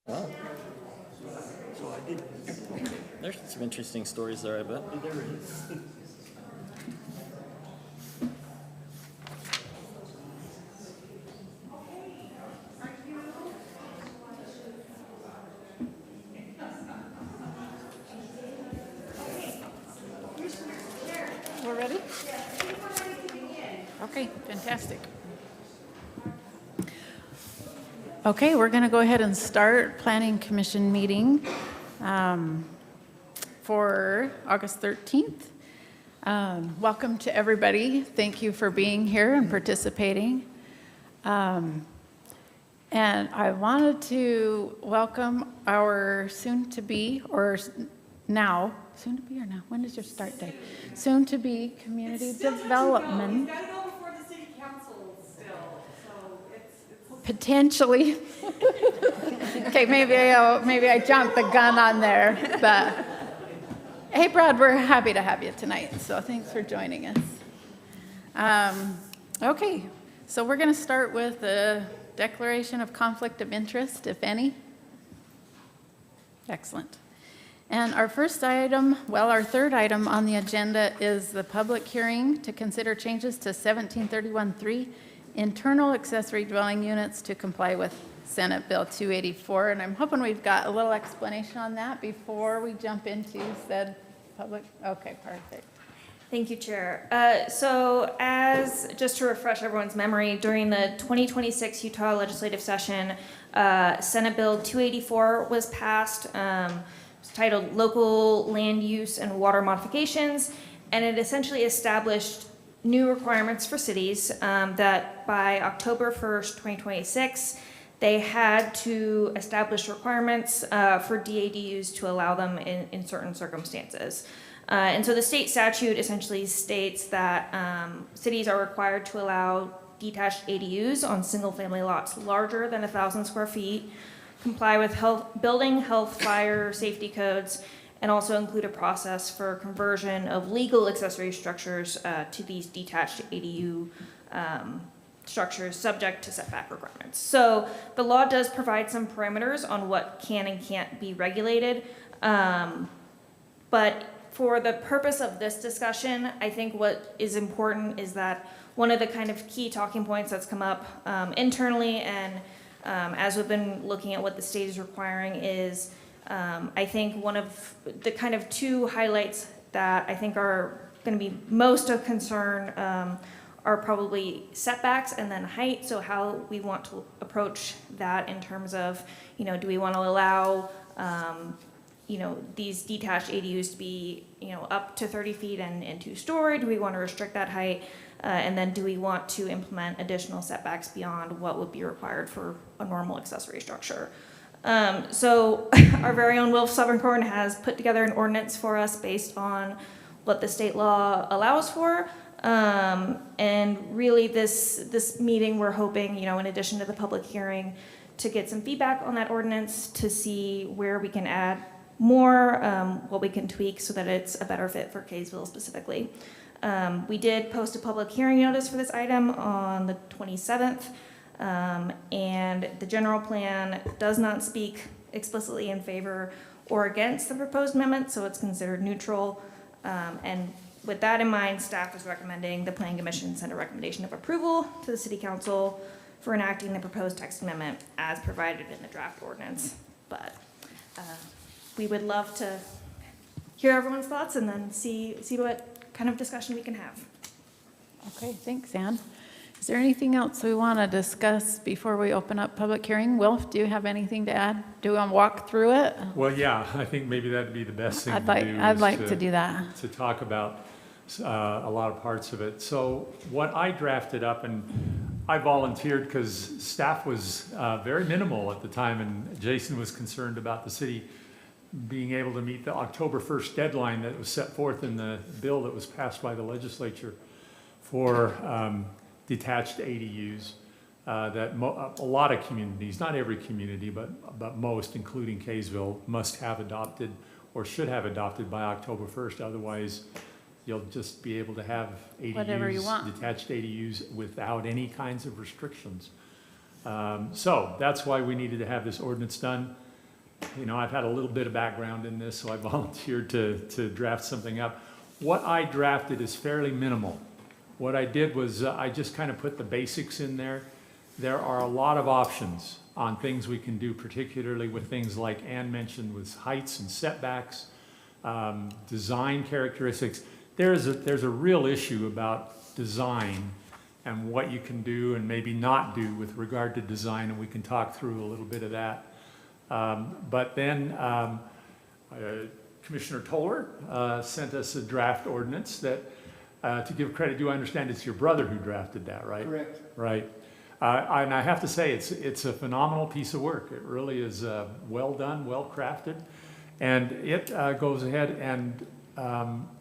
Wow. So I did. There's some interesting stories there, I bet. There is. We're ready? Okay, fantastic. Okay, we're going to go ahead and start Planning Commission meeting for August 13th. Welcome to everybody. Thank you for being here and participating. And I wanted to welcome our soon-to-be, or now, soon-to-be or now? When is your start date? Soon-to-be community development. We've got to go before the city council still, so it's Potentially. Okay, maybe I jumped the gun on there, but hey, Brad, we're happy to have you tonight, so thanks for joining us. Okay, so we're going to start with the declaration of conflict of interest, if any. Excellent. And our first item, our third item on the agenda is the public hearing to consider changes to 1731-3 internal accessory dwelling units to comply with Senate Bill 284. And I'm hoping we've got a little explanation on that before we jump into said public. Okay, perfect. Thank you, Chair. So just to refresh everyone's memory, during the 2026 Utah legislative session, Senate Bill 284 was passed. It's titled Local Land Use and Water Modifications, and it essentially established new requirements for cities that by October 1st, 2026, they had to establish requirements for DADUs to allow them in certain circumstances. And so the state statute essentially states that cities are required to allow detached ADUs on single-family lots larger than 1,000 square feet, comply with building, health, fire, safety codes, and also include a process for conversion of legal accessory structures to these detached ADU structures subject to setback requirements. So the law does provide some parameters on what can and can't be regulated, but for the purpose of this discussion, I think what is important is that one of the kind of key talking points that's come up internally and as we've been looking at what the state is requiring is, I think one of the kind of two highlights that I think are going to be most of concern are probably setbacks and then height. So how we want to approach that in terms of, do we want to allow, these detached ADUs to be, up to 30 feet and two-story? Do we want to restrict that height? And then do we want to implement additional setbacks beyond what would be required for a normal accessory structure? So our very own Wilf Southerncorn has put together an ordinance for us based on what the state law allows for. And really this meeting, we're hoping, in addition to the public hearing, to get some feedback on that ordinance to see where we can add more, what we can tweak so that it's a better fit for Kaysville specifically. We did post a public hearing notice for this item on the 27th, and the general plan does not speak explicitly in favor or against the proposed amendment, so it's considered neutral. And with that in mind, staff is recommending the Planning Commission send a recommendation of approval to the City Council for enacting the proposed text amendment as provided in the draft ordinance. But we would love to hear everyone's thoughts and then see what kind of discussion we can have. Okay, thanks, Ann. Is there anything else we want to discuss before we open up public hearing? Wilf, do you have anything to add? Do we want to walk through it? Well, yeah, I think maybe that'd be the best thing to do. I'd like to do that. To talk about a lot of parts of it. So what I drafted up, and I volunteered because staff was very minimal at the time, and Jason was concerned about the city being able to meet the October 1st deadline that was set forth in the bill that was passed by the legislature for detached ADUs that a lot of communities, not every community, but most, including Kaysville, must have adopted or should have adopted by October 1st. Otherwise, you'll just be able to have ADUs, detached ADUs without any kinds of restrictions. So that's why we needed to have this ordinance done. you know, I've had a little bit of background in this, so I volunteered to draft something up. What I drafted is fairly minimal. What I did was I just kind of put the basics in there. There are a lot of options on things we can do, particularly with things like Ann mentioned with heights and setbacks, design characteristics. There's a real issue about design and what you can do and maybe not do with regard to design, and we can talk through a little bit of that. But then Commissioner Toller sent us a draft ordinance that, to give credit, do I understand it's your brother who drafted that, right? Correct. Right. And I have to say, it's a phenomenal piece of work. It really is well done, well crafted. And it goes ahead and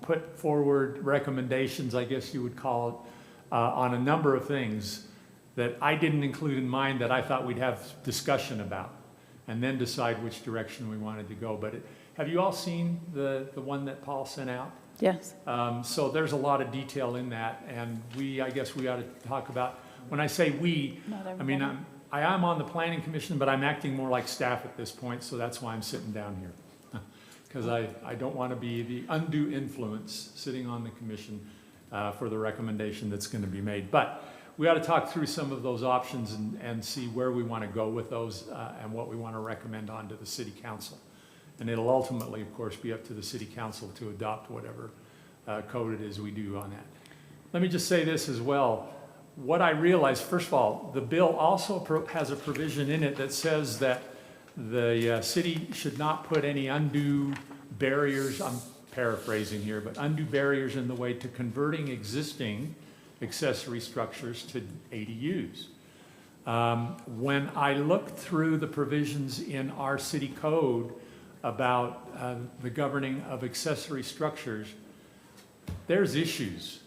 put forward recommendations, I guess you would call it, on a number of things that I didn't include in mine that I thought we'd have discussion about and then decide which direction we wanted to go. But have you all seen the one that Paul sent out? Yes. So there's a lot of detail in that, and I guess we ought to talk about, when I say we, I mean, I am on the planning commission, but I'm acting more like staff at this point, so that's why I'm sitting down here. Because I don't want to be the undue influence sitting on the commission for the recommendation that's going to be made. But we ought to talk through some of those options and see where we want to go with those and what we want to recommend on to the city council. And it'll ultimately, of course, be up to the city council to adopt whatever code it is we do on that. Let me just say this as well. What I realized, first of all, the bill also has a provision in it that says that the city should not put any undue barriers, I'm paraphrasing here, but undue barriers in the way to converting existing accessory structures to ADUs. When I looked through the provisions in our city code about the governing of accessory structures, there's issues.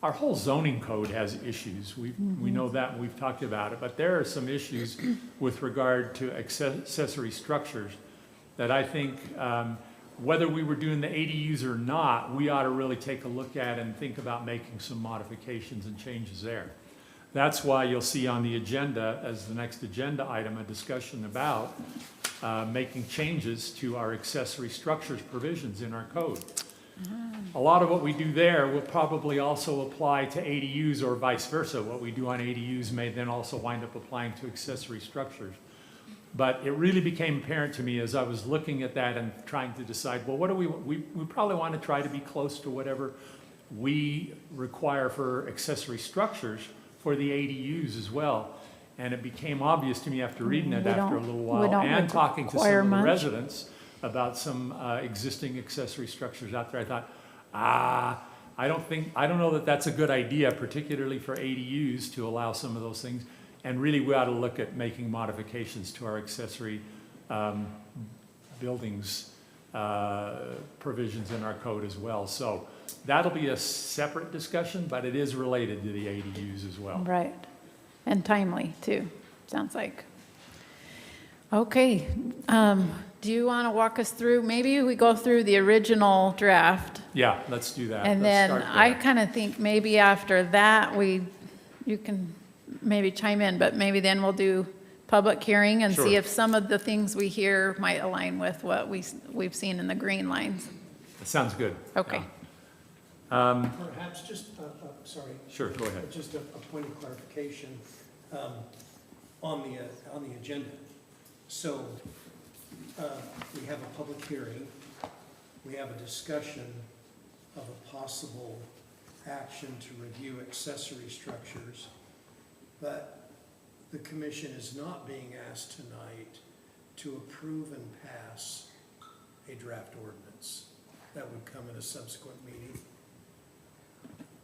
Our whole zoning code has issues. We know that, and we've talked about it, but there are some issues with regard to accessory structures that I think, whether we were doing the ADUs or not, we ought to really take a look at and think about making some modifications and changes there. That's why you'll see on the agenda, as the next agenda item, a discussion about making changes to our accessory structures provisions in our code. A lot of what we do there will probably also apply to ADUs or vice versa. What we do on ADUs may then also wind up applying to accessory structures. But it really became apparent to me as I was looking at that and trying to decide, well, what do we probably want to try to be close to whatever we require for accessory structures for the ADUs as well. And it became obvious to me after reading it after a little while and talking to some of the residents about some existing accessory structures out there. I thought, I don't know that that's a good idea, particularly for ADUs, to allow some of those things. And really, we ought to look at making modifications to our accessory buildings provisions in our code as well. So that'll be a separate discussion, but it is related to the ADUs as well. Right. And timely, too, sounds like. Okay. Do you want to walk us through, maybe we go through the original draft? Yeah, let's do that. And Let's then start I there. kind of think maybe after that, you can maybe chime in, but maybe then we'll do public hearing and see Sure. if some of the things we hear might align with what we've seen in the green lines. That sounds good. Okay. Yeah. Perhaps just, sorry, Sure, go ahead. just a point of clarification on the agenda. So we have a public hearing, we have a discussion of a possible action to review accessory structures, but the commission is not being asked tonight to approve and pass a draft ordinance. That would come at a subsequent meeting.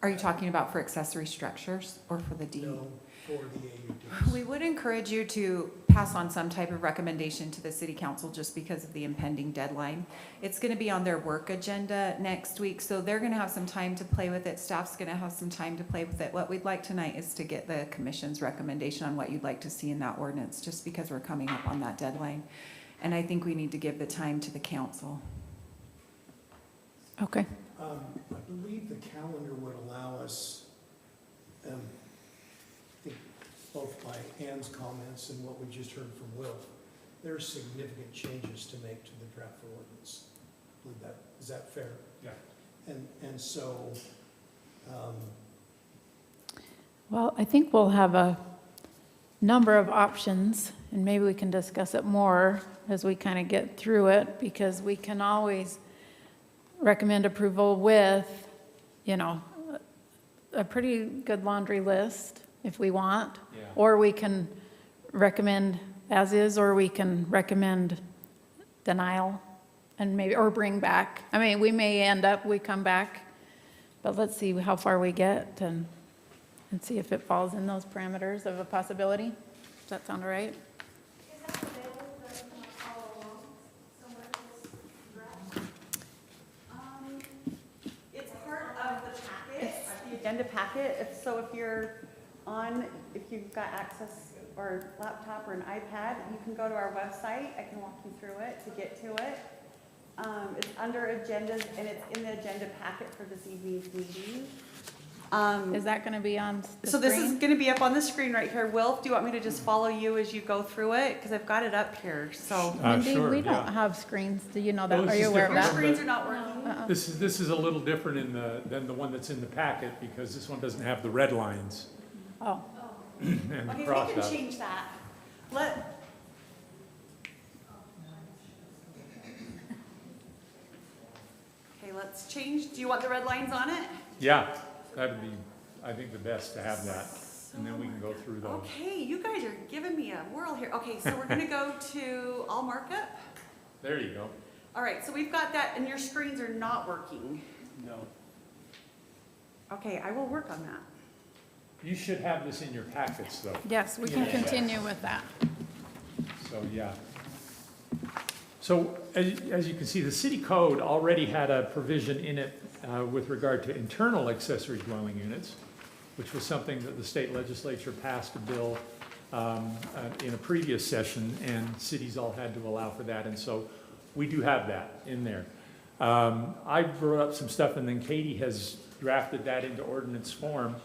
Are you talking about for accessory structures or for the deed? No, for the AUDs. We would encourage you to pass on some type of recommendation to the city council just because of the impending deadline. It's gonna be on their work agenda next week, so they're gonna have some time to play with it. Staff's gonna have some time to play with it. What we'd like tonight is to get the commission's recommendation on what you'd like to see in that ordinance, just because we're coming up on that deadline. And I think we need to give the time to the council. Okay. I believe the calendar would allow us, I think both by Ann's comments and what we just heard from Will, there are significant changes to make to the draft ordinance. I believe that, is that fair? Yeah. And so, Well, I think we'll have a number of options, and maybe we can discuss it more as we kind of get through it, because we can always recommend approval with, you know, a pretty good laundry list if we want. Yeah. Or we can recommend as is, or we can recommend denial and maybe, or bring back. I mean, we may end up, we come back, but let's see how far we get and see if it falls in those parameters of a possibility. Does that sound all right? Is that available for them to follow along somewhere in this draft? It's part of the packet, the agenda packet. So if you're if you've got access or laptop or an iPad, you can go to our website. I can walk you through it to get to it. It's under agendas and it's in the agenda packet for this evening's meeting. Is that going to be on the So this is screen? going to be up on the screen right here. Will, do you want me to just follow you as you go through it? Because I've got it up here, so. Mindy, Sure, we yeah. don't have screens. Do you know that? Well, Are this you is aware of Your that? different. screens are not working? Uh-uh. This is a little different than the one that's in the packet, because this one doesn't have the red lines Oh, and the Okay, we cross can out. change that. Okay, let's change. Do you want the red lines on it? Yeah, that'd be, I think, the best to have that, and then we can go through those. Okay, you guys are giving me a whirl here. Okay, so we're gonna go to all markup. There you go. All right, so we've got that, and your screens are not working. No. Okay, I will work on that. You should have this in your packets, though. yes, we can continue with that. So, yeah. So, as you can see, the city code already had a provision in it with regard to internal accessory dwelling units, which was something that the state legislature passed a bill in a previous session, and cities all had to allow for that, and so we do have that in there. I brought up some stuff, and then Katie has drafted that into ordinance form,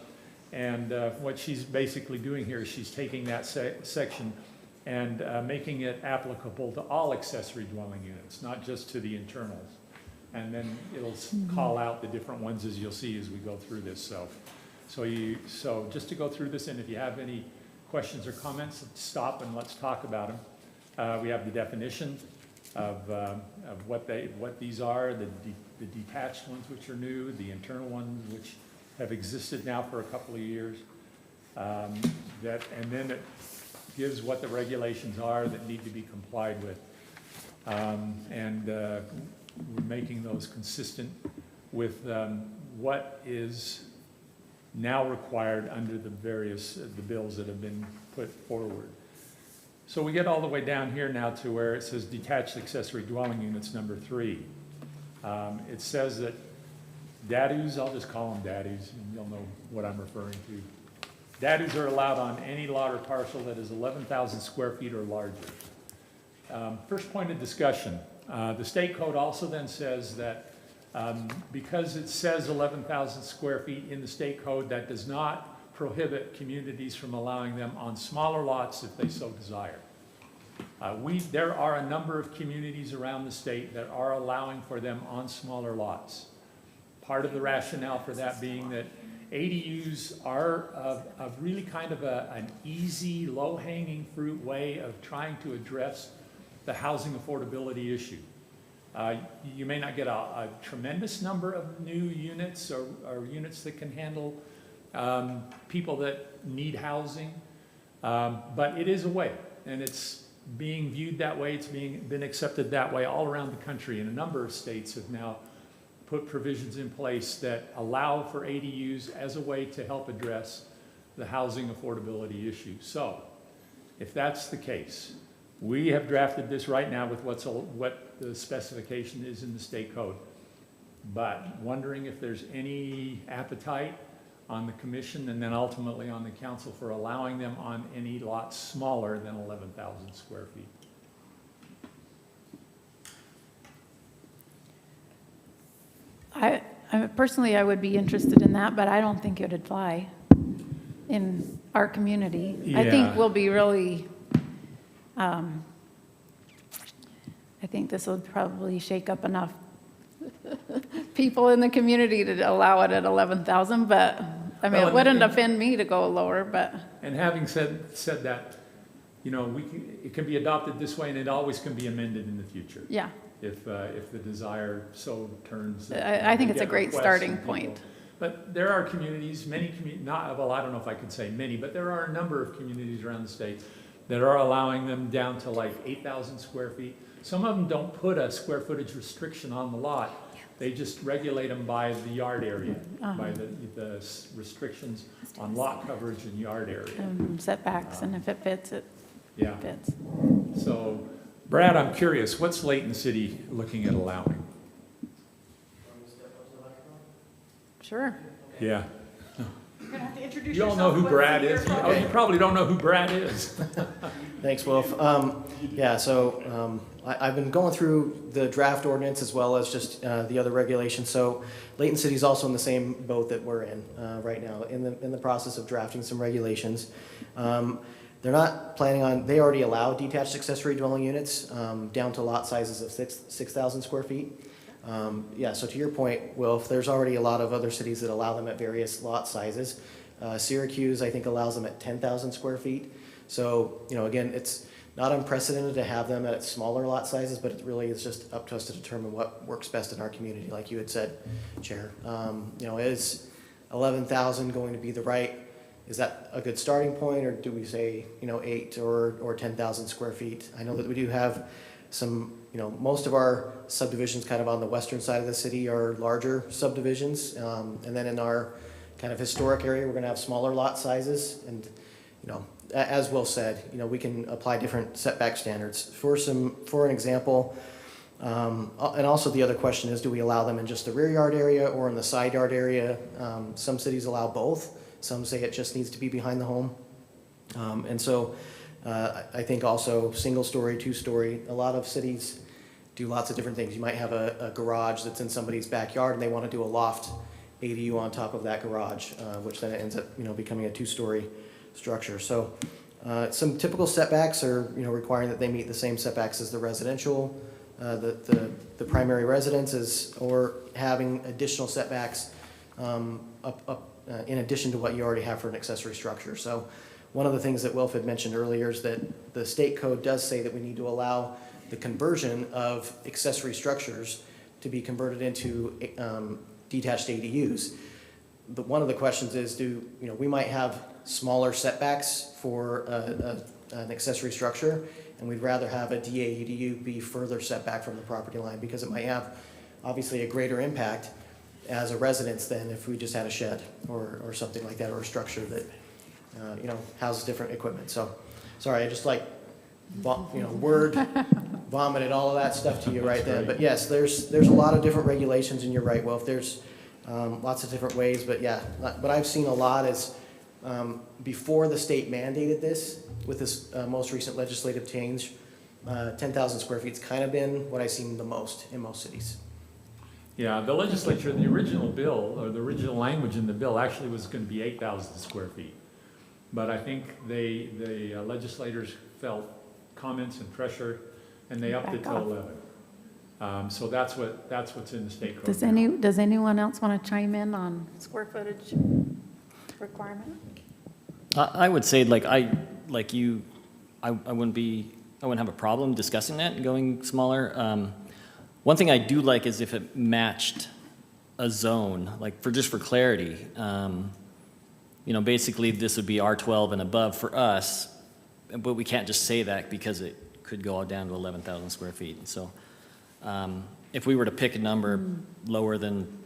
and what she's basically doing here is she's taking that section and making it applicable to all accessory dwelling units, not just to the internals. And then it'll call out the different ones as you'll see as we go through this. So just to go through this, and if you have any questions or comments, stop and let's talk about them. We have the definition of what these are, the detached ones which are new, the internal ones which have existed now for a couple of years. And then it gives what the regulations are that need to be complied with. We're making those consistent with what is now required under the various the bills that have been put forward. So we get all the way down here now to where it says detached accessory dwelling units number 3. It says that dadoos, I'll just call them dadoos, and you'll know what I'm referring to. Dadoos are allowed on any lot or parcel that is 11,000 square feet or larger. First point of discussion, the state code also then says that because it says 11,000 square feet in the state code, that does not prohibit communities from allowing them on smaller lots if they so desire. There are a number of communities around the state that are allowing for them on smaller lots. Part of the rationale for that being that ADUs are of really kind of an easy, low-hanging fruit way of trying to address the housing affordability issue. You may not get a tremendous number of new units or units that can handle people that need housing, but it is a way, and it's being viewed that way. It's been accepted that way all around the country, and a number of states have now put provisions in place that allow for ADUs as a way to help address the housing affordability issue. So, if that's the case, we have drafted this right now with what the specification is in the state code, but wondering if there's any appetite on the commission and then ultimately on the council for allowing them on any lot smaller than 11,000 square feet. Personally, I would be interested in that, but I don't think it would fly in our community. I think Yeah. we'll be really I think this would probably shake up enough people in the community to allow it at 11,000, but, I mean, Well, it wouldn't and- offend me to go lower, but, And having said that, you know, it can be adopted this way and it always can be amended in the future. yeah. If the desire so turns. I think We it's a get great requests starting from people. point. But there are communities, well, I don't know if I could say many, but there are a number of communities around the state that are allowing them down to like 8,000 square feet. Some of them don't put a square footage restriction on the lot. They just regulate them by the yard area, by the restrictions on lot coverage and yard area. Setbacks, and if it fits, it Yeah, fits. so Brad, I'm curious, what's Layton City looking at allowing? Sure. Yeah. You're gonna have to introduce You all yourself. know who What Brad city is? you're Oh, from. you probably don't know who Brad is. Thanks, Wolf. Yeah, so I've been going through the draft ordinance as well as just the other regulations. So Layton City is also in the same boat that we're in right now, in the process of drafting some regulations. They're not planning on, they already allow detached accessory dwelling units down to lot sizes of 6,000 square feet. Yeah, so to your point, Wilf, there's already a lot of other cities that allow them at various lot sizes. Syracuse, I think, allows them at 10,000 square feet. So, you know, again, it's not unprecedented to have them at smaller lot sizes, but it really is just up to us to determine what works best in our community, like you had said, Chair. You know, is 11,000 going to be the right, is that a good starting point, or do we say, you know, 8 or 10,000 square feet? I know that we do have some, you know, most of our subdivisions kind of on the western side of the city are larger subdivisions. And then in our kind of historic area, we're gonna have smaller lot sizes. And, you know, as Will said, you know, we can apply different setback standards. For an example, and also the other question is, do we allow them in just the rear yard area or in the side yard area? Some cities allow both. Some say it just needs to be behind the home. And so I think also single story, 2-story, a lot of cities do lots of different things. You might have a garage that's in somebody's backyard and they want to do a loft ADU on top of that garage, which then ends up, you know, becoming a 2-story structure. So some typical setbacks are, you know, requiring that they meet the same setbacks as the residential, the primary residences, or having additional setbacks in addition to what you already have for an accessory structure. So one of the things that Wilf had mentioned earlier is that the state code does say that we need to allow the conversion of accessory structures to be converted into detached ADUs. But one of the questions is, we might have smaller setbacks for an accessory structure, and we'd rather have a DAUDU be further set back from the property line because it might have obviously a greater impact as a residence than if we just had a shed or something like that, or a structure that houses different equipment. So, sorry, I just word vomited all of that stuff to you right then. But yes, there's a lot of different regulations, and you're right, Well, there's lots of different ways. But yeah, what I've seen a lot is before the state mandated this, with this most recent legislative change, 10,000 square feet's kind of been what I've seen the most in most cities. Yeah, the legislature, the original bill, or the original language in the bill actually was going to be 8,000 square feet. But I think the legislators felt comments and pressure, and they upped it to 11. So that's what's in the state code. Does anyone else want to chime in on square footage requirement? I would say, I wouldn't have a problem discussing that and going smaller. One thing I do like is if it matched a zone, for clarity. Basically this would be R12 and above for us, but we can't just say that because it could go all down to 11,000 square feet. And so if we were to pick a number lower than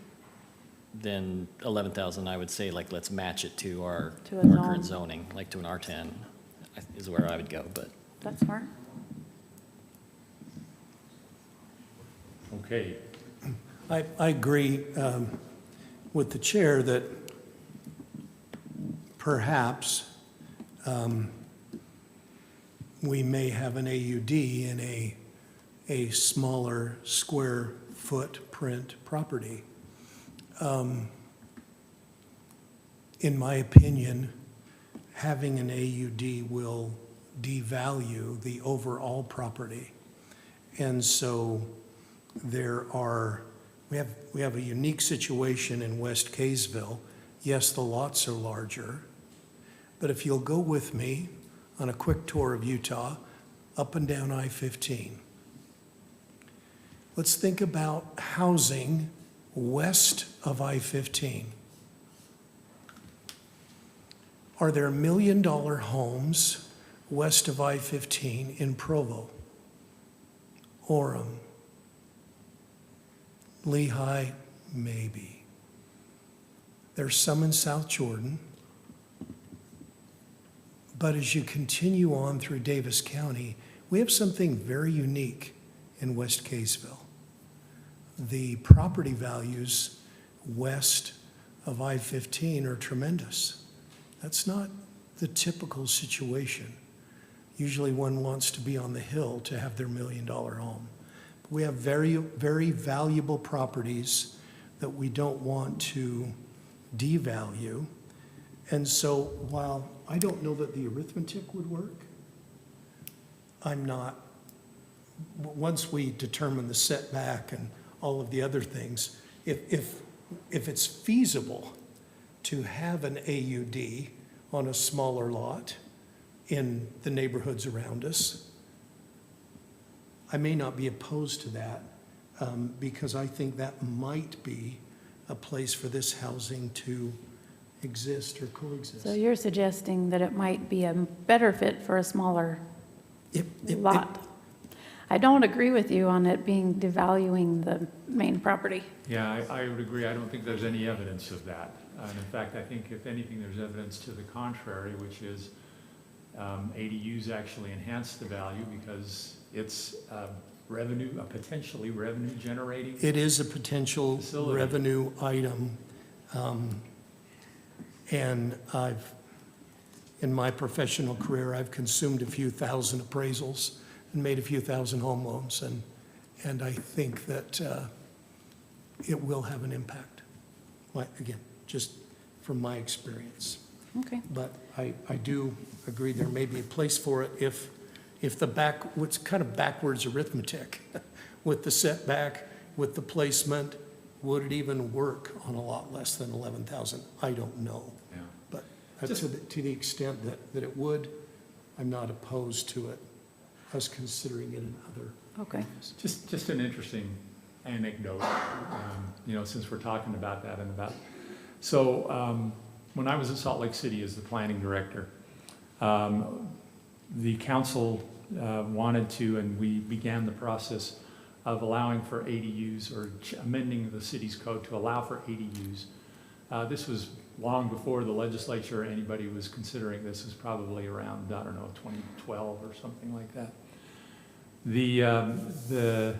11,000, I would say let's match it to our current zoning, to an R10 is where I would go. But that's smart. Okay. I agree with the chair that perhaps we may have an AUD in a smaller square footprint property. In my opinion, having an AUD will devalue the overall property. And so we have a unique situation in West Kaysville. Yes, the lots are larger, but if you'll go with me on a quick tour of Utah, up and down I-15. Let's think about housing west of I-15. Are there $1 million homes west of I-15 in Provo, Orem, Lehigh? Maybe. There's some in South Jordan. But as you continue on through Davis County, we have something very unique in West Kaysville. The property values west of I-15 are tremendous. That's not the typical situation. Usually one wants to be on the hill to have their $1 million home. We have very, very valuable properties that we don't want to devalue. And so while I don't know that the arithmetic would work, once we determine the setback and all of the other things, if it's feasible to have an AUD on a smaller lot in the neighborhoods around us, I may not be opposed to that, because I think that might be a place for this housing to exist or coexist. So you're suggesting that it might be a better fit for a smaller lot? I don't agree with you on it being devaluing the main property. Yeah, I would agree. I don't think there's any evidence of that. And in fact, I think if anything, there's evidence to the contrary, which is ADUs actually enhance the value because it's a potentially revenue generating. It is a potential facility. revenue item. And in my professional career, I've consumed a few thousand appraisals and made a few thousand home loans. And I think that it will have an impact. Again, just from my experience. Okay. But I do agree there may be a place for it if what's kind of backwards arithmetic with the setback, with the placement, would it even work on a lot less than 11,000? I don't know. Yeah. But to the extent that it would, I'm not opposed to it, us considering it in other. Okay. Just an interesting anecdote, since we're talking about that so when I was at Salt Lake City as the planning director, the council wanted to, and we began the process of allowing for ADUs or amending the city's code to allow for ADUs. This was long before the legislature or anybody was considering this. It was probably around, 2012 or something like that. The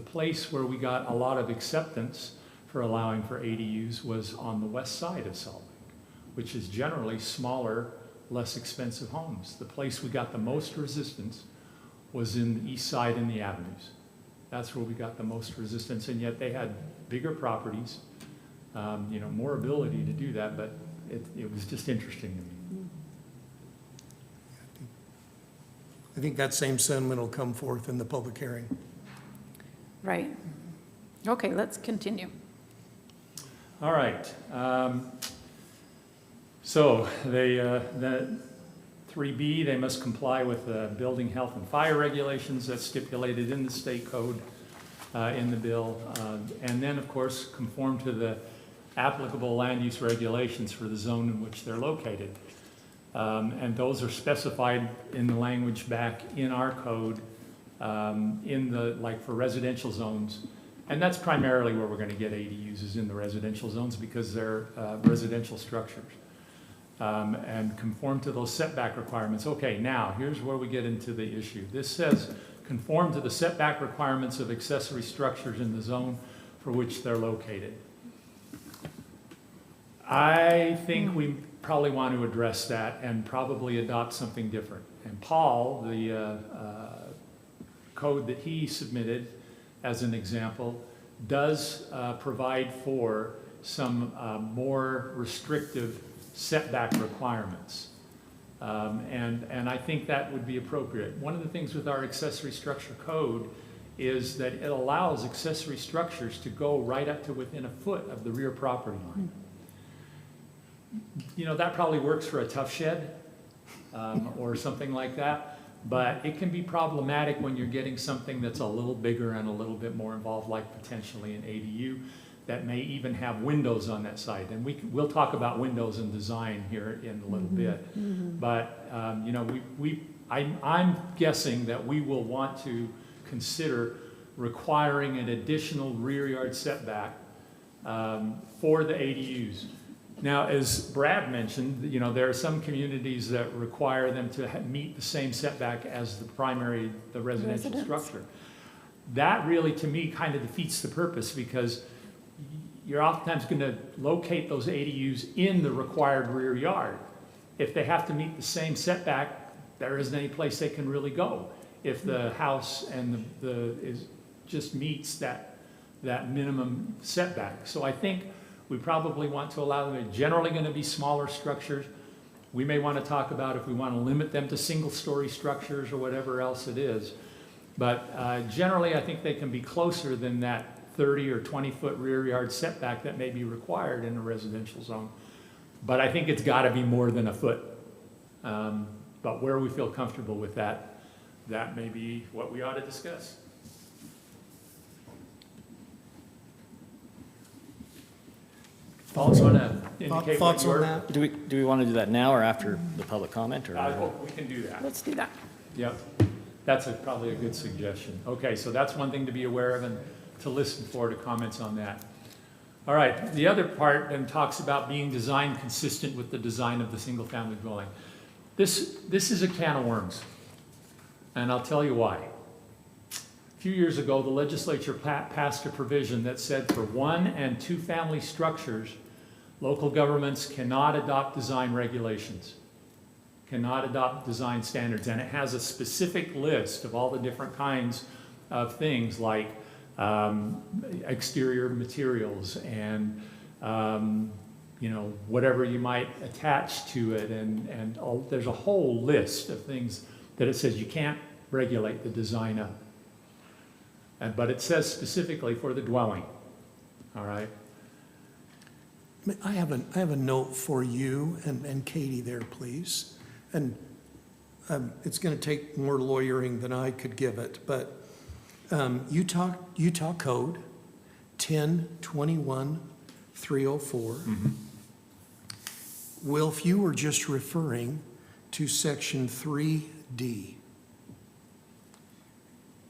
place where we got a lot of acceptance for allowing for ADUs was on the west side of Salt Lake, which is generally smaller, less expensive homes. The place we got the most resistance was in the east side in the avenues. That's where we got the most resistance, and yet they had bigger properties, more ability to do that, but it was just interesting to me. I think that same sentiment will come forth in the public hearing. Right. Okay, let's continue. All right. So the 3B, they must comply with the building health and fire regulations that's stipulated in the state code in the bill. And then, of course, conform to the applicable land use regulations for the zone in which they're located. And those are specified in the language back in our code for residential zones. And that's primarily where we're going to get ADUs, is in the residential zones because they're residential structures. And conform to those setback requirements. Okay, now here's where we get into the issue. This says conform to the setback requirements of accessory structures in the zone for which they're located. I think we probably want to address that and probably adopt something different. And Paul, the code that he submitted as an example, does provide for some more restrictive setback requirements. And I think that would be appropriate. One of the things with our accessory structure code is that it allows accessory structures to go right up to within a foot of the rear property line. You know, that probably works for a tough shed, or something like that, but it can be problematic when you're getting something that's a little bigger and a little bit more involved, like potentially an ADU that may even have windows on that side. And we'll talk about windows and design here in a little bit. But, you know, I'm guessing that we will want to consider requiring an additional rear yard setback for the ADUs. Now, as Brad mentioned, you know, there are some communities that require them to meet the same setback as the residential structure. That really, to me, kind of defeats the purpose, because you're oftentimes going to locate those ADUs in the required rear yard. If they have to meet the same setback, there isn't any place they can really go. If the house and just meets that minimum setback. So I think we probably want to allow them. They're generally going to be smaller structures. We may want to talk about if we want to limit them to single-story structures or whatever else it is. But generally, I think they can be closer than that 30 or 20-foot rear yard setback that may be required in a residential zone. But I think it's got to be more than a foot. But where we feel comfortable with that, that may be what we ought to discuss. Thoughts want to indicate Thoughts what on your... that? Do we want to do that now or after the public comment, or? We can do that. Let's do that. Yep, that's probably a good suggestion. Okay, so that's one thing to be aware of and to listen for, to comments on that. All right, the other part then talks about being designed consistent with the design of the single-family dwelling. This is a can of worms, and I'll tell you why. A few years ago, the legislature passed a provision that said for 1- and 2-family structures, local governments cannot adopt design regulations, cannot adopt design standards, and it has a specific list of all the different kinds of things like exterior materials and you know, whatever you might attach to it, and there's a whole list of things that it says you can't regulate the design of. But it says specifically for the dwelling. All right. I have a note for you and Katie there, please. And it's going to take more lawyering than I could give it, but Utah Code 10-21-304. Will, if you were just referring to section 3D,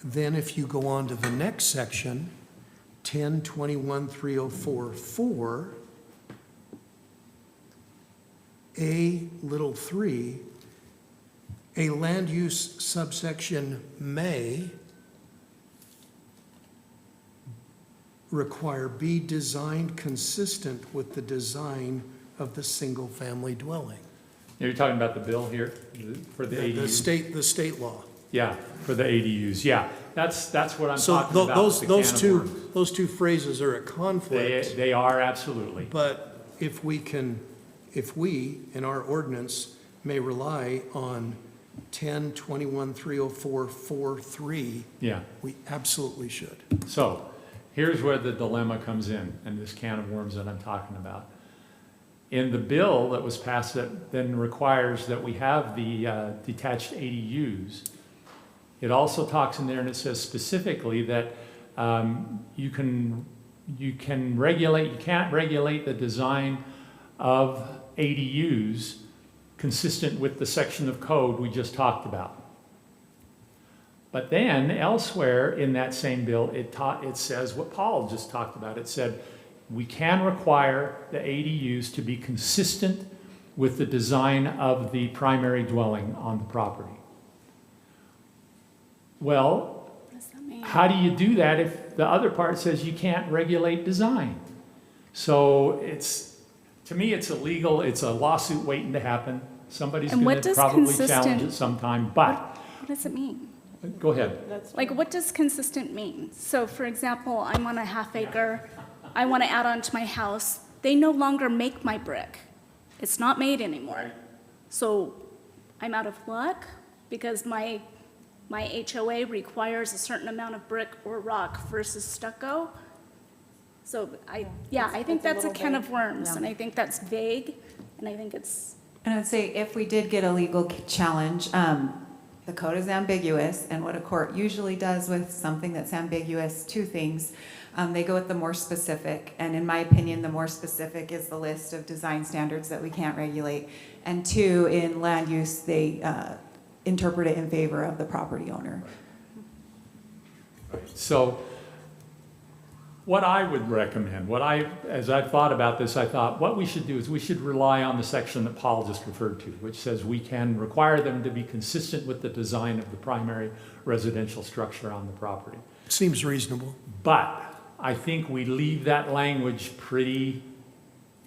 then if you go on to the next section, 10-21-304-4, A(3), a land use subsection may require be designed consistent with the design of the single-family dwelling. You're talking about the bill here for the ADUs? The state law. Yeah, for the ADUs, yeah. That's what I'm So talking about. with the those can of two, worms. those two phrases are at conflict. They are, absolutely. But if we, in our ordinance, may rely on 10-21-304-4-3, Yeah. we absolutely should. So here's where the dilemma comes in, and this can of worms that I'm talking about. In the bill that was passed that then requires that we have the detached ADUs, it also talks in there, and it says specifically that you can't regulate the design of ADUs consistent with the section of code we just talked about. But then elsewhere in that same bill, it says what Paul just talked about. It said we can require the ADUs to be consistent with the design of the primary dwelling on the property. Well, What does that mean? how do you do that if the other part says you can't regulate design? So to me, it's illegal. It's a lawsuit waiting to happen. Somebody's And going what to does probably challenge consistent- it sometime, but What does it mean? go ahead. Like, what does consistent mean? So, for example, I'm on a half acre, I want to add on to my house. They no longer make my brick. It's not made anymore. So I'm out of luck because my my HOA requires a certain amount of brick or rock versus stucco. So I think that's a can of worms, and I think that's vague, and I think it's, And I'd say if we did get a legal challenge, the code is ambiguous, and what a court usually does with something that's ambiguous, two things. They go with the more specific, and in my opinion, the more specific is the list of design standards that we can't regulate. And two, in land use, they interpret it in favor of the property owner. So what I would recommend, as I've thought about this, I thought what we should do is we should rely on the section that Paul just referred to, which says we can require them to be consistent with the design of the primary residential structure on the property. Seems reasonable. But I think we leave that language pretty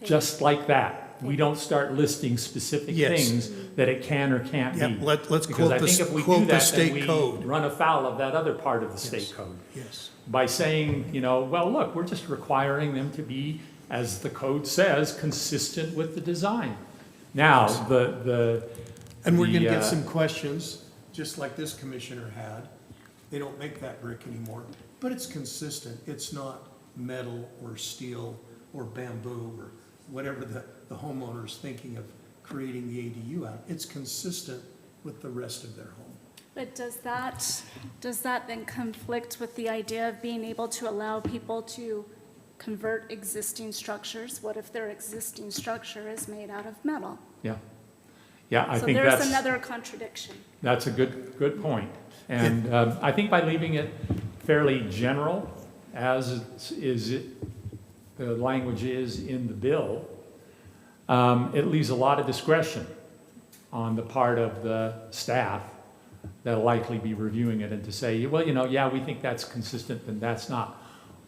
just like that. We don't start listing specific Yes. things that it can or can't Yeah, be. let's Because I quote think if we do the that, then state we code. run afoul of that other part of the Yes. state code. Yes. By saying, well, look, we're just requiring them to be, as the code says, consistent with the design. Now, And we're gonna the, get some questions, just like this commissioner had. They don't make that brick anymore, but it's consistent. It's not metal or steel or bamboo or whatever the homeowner's thinking of creating the ADU out. It's consistent with the rest of their home. but does that then conflict with the idea of being able to allow people to convert existing structures? What if their existing structure is made out of metal? yeah. Yeah, I So think there's another contradiction. that's a good point. And I think by leaving it fairly general, as the language is in the bill, it leaves a lot of discretion on the part of the staff that'll likely be reviewing it, and to say, well, yeah, we think that's consistent, and that's not.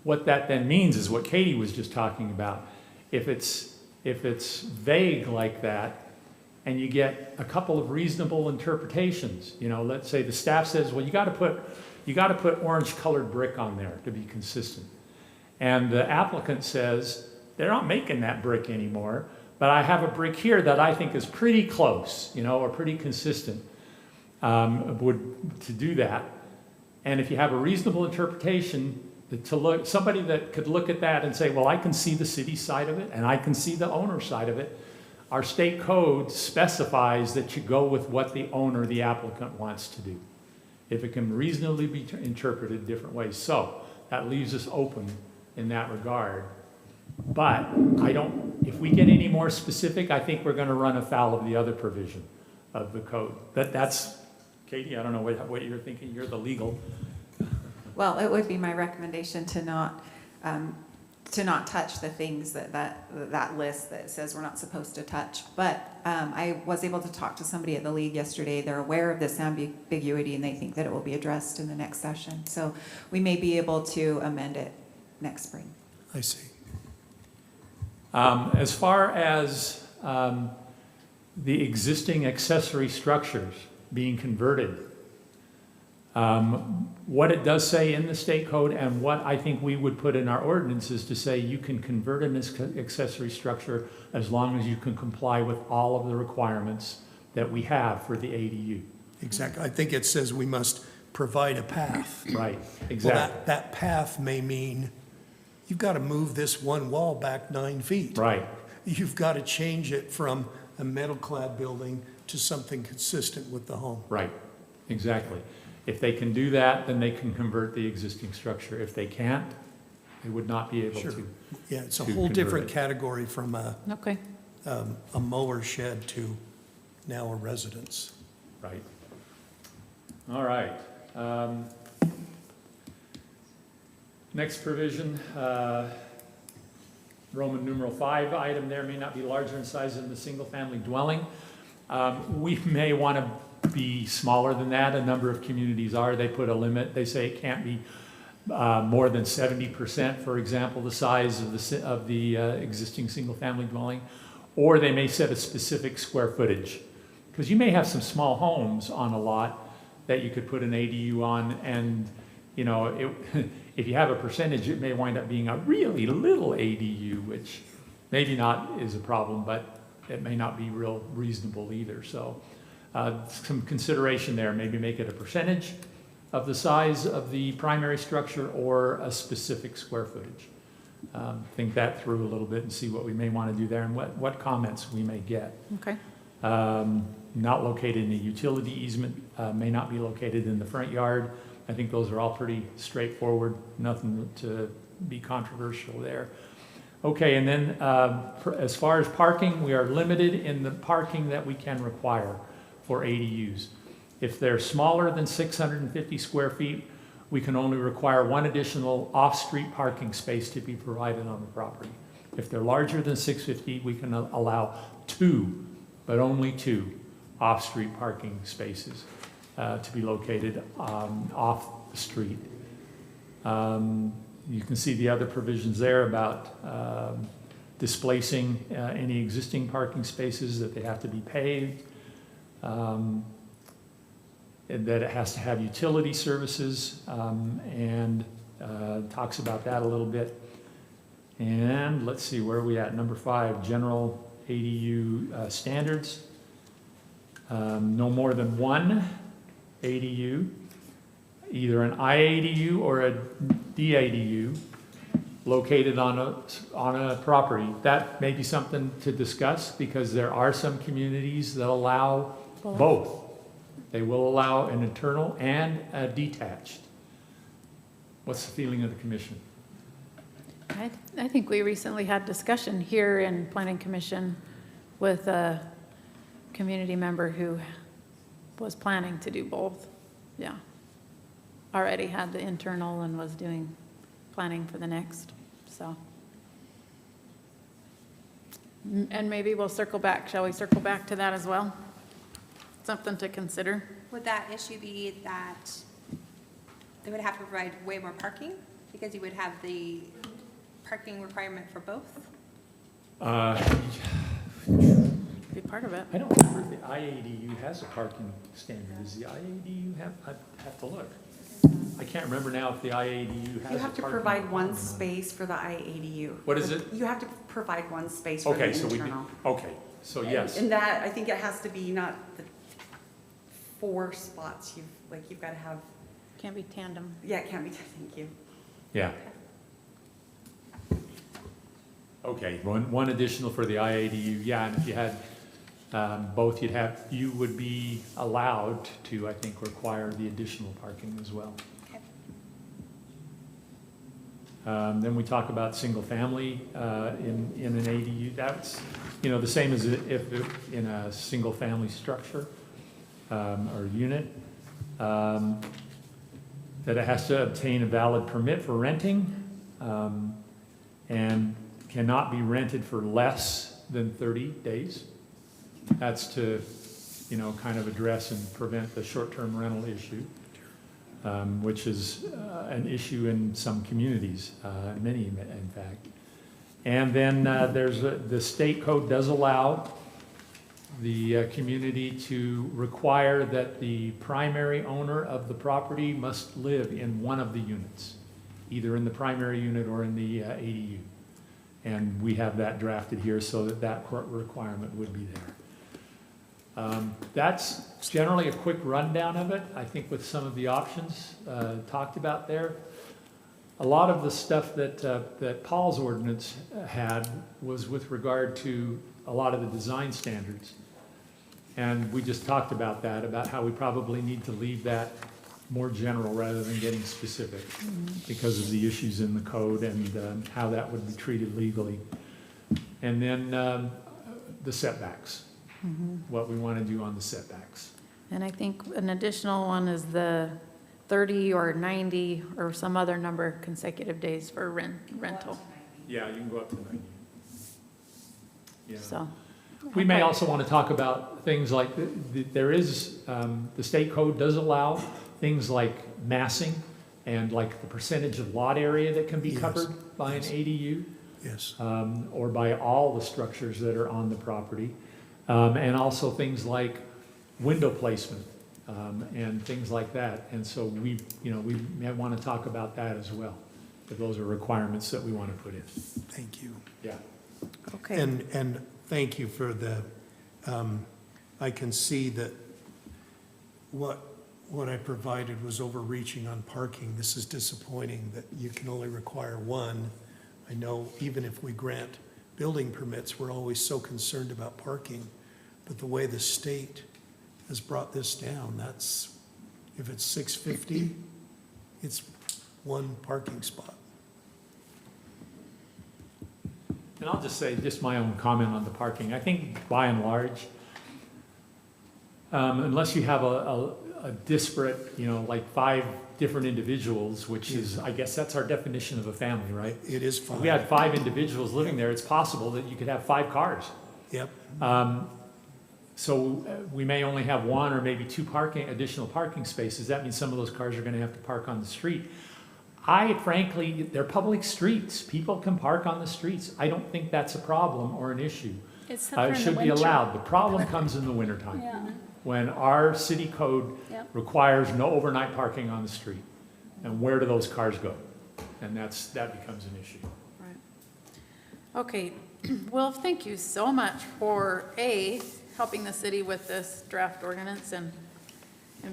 What that then means is what Katie was just talking about. If it's vague like that, and you get a couple of reasonable interpretations, let's say the staff says, well, you got to put orange-colored brick on there to be consistent, and the applicant says they're not making that brick anymore, but I have a brick here that I think is pretty close, or pretty consistent. To do that, and if you have a reasonable interpretation, somebody that could look at that and say, well, I can see the city side of it, and I can see the owner side of it. Our state code specifies that you go with what the owner, the applicant, wants to do, if it can reasonably be interpreted different ways. So that leaves us open in that regard. But if we get any more specific, I think we're going to run afoul of the other provision of the code. That's Katie, I don't know what you're thinking. You're the legal. Well, it would be my recommendation to not touch the things that list that says we're not supposed to touch. But I was able to talk to somebody at the league yesterday. They're aware of this ambiguity, and they think that it will be addressed in the next session. So we may be able to amend it next spring. I see. As far as the existing accessory structures being converted, what it does say in the state code and what I think we would put in our ordinance is to say you can convert an accessory structure as long as you can comply with all of the requirements that we have for the ADU. Exactly. I think it says we must provide a path. Right, exactly. Well, that path may mean you've got to move this one wall back 9 feet. Right, You've got to change it from a metal-clad building to something consistent with the home. right, exactly. If they can do that, then they can convert the existing structure. If they can't, they would not be able Sure. to. Yeah, it's a to whole convert different it. category from Okay. a mower shed to now a residence. Right. All right. Next provision, Roman numeral 5 item there may not be larger in size than the single-family dwelling. We may want to be smaller than that. A number of communities are. They put a limit. They say it can't be more than 70%, for example, the size of the existing single-family dwelling. Or they may set a specific square footage. Because you may have some small homes on a lot that you could put an ADU on, and if you have a percentage, it may wind up being a really little ADU, which maybe not is a problem, but it may not be real reasonable either. So some consideration there, maybe make it a percentage of the size of the primary structure or a specific square footage. Think that through a little bit and see what we may want to do there and what comments we may get. Okay. Not located in a utility easement, may not be located in the front yard. I think those are all pretty straightforward, nothing to be controversial there. Okay, and then as far as parking, we are limited in the parking that we can require for ADUs. If they're smaller than 650 square feet, we can only require one additional off-street parking space to be provided on the property. If they're larger than 650, we can allow 2, but only 2 off-street parking spaces to be located off the street. You can see the other provisions there about displacing any existing parking spaces, that they have to be paved, and that it has to have utility services, and talks about that a little bit. And let's see, where are we at? Number 5, general ADU standards. No more than 1 ADU, either an IADU or a DADU, located on a property. That may be something to discuss, because there are some communities that allow both. They will allow an internal and a detached. What's the feeling of the commission? I think we recently had discussion here in Planning Commission with a community member who was planning to do both. Yeah. Already had the internal and was doing planning for the next, so. And maybe we'll circle back. Shall we circle back to that as well? Something to consider. Would that issue be that they would have to provide way more parking because you would have the parking requirement for both? Be part of it. I don't remember if the IADU has a parking standard. Does the IADU have? I'd have to look. I can't remember now if the IADU has. You have to provide one space for the IADU. What is it? You have to provide one space for the Okay, so internal. so yes. And that, I think it has to be not the 4 spots, you've got to have, Can't be tandem. yeah, it can't be, thank you. Yeah. Okay, one additional for the IADU, yeah, and if you had both, you would be allowed to, I think, require the additional parking as well. Okay. Then we talk about single family in an ADU. That's, the same as if in a single family structure or unit. That it has to obtain a valid permit for renting and cannot be rented for less than 30 days. That's to, kind of address and prevent the short-term rental issue, which is an issue in some communities, many in fact. And then the state code does allow the community to require that the primary owner of the property must live in one of the units, either in the primary unit or in the ADU. And we have that drafted here so that requirement would be there. That's generally a quick rundown of it, I think, with some of the options talked about there. A lot of the stuff that Paul's ordinance had was with regard to a lot of the design standards. And we just talked about that, about how we probably need to leave that more general rather than getting specific because of the issues in the code and how that would be treated legally. And then the setbacks, what we want to do on the setbacks. And I think an additional one is the 30 or 90 or some other number of consecutive days for rental. Yeah, you can go up to 90. Yeah. So. We may also want to talk about things like, there is, the state code does allow things like massing and like the percentage of lot area that can be covered by an ADU. Yes. Or by all the structures that are on the property. And also things like window placement and things like that. And so we may want to talk about that as well, if those are requirements that we want to put in. Thank you. Yeah. Okay. And thank you for the, I can see that what I provided was overreaching on parking. This is disappointing that you can only require one. I know even if we grant building permits, we're always so concerned about parking. But the way the state has brought this down, that's, if it's 650, it's one parking spot. And I'll just say, just my own comment on the parking. I think by and large, unless you have a disparate, like 5 different individuals, which is, I guess that's our definition of a family, right? It is If fine. we had 5 individuals living there, it's possible that you could have 5 cars. Yep. So we may only have 1 or maybe 2 additional parking spaces. That means some of those cars are gonna have to park on the street. Frankly, they're public streets. People can park on the streets. I don't think that's a problem or an issue. Except for in It the should be winter. allowed. The problem comes in the wintertime, Yeah, when our city code Yep. requires no overnight parking on the street. And where do those cars go? And that becomes an issue. Okay, well, thank you so much for A, helping the city with this draft ordinance, and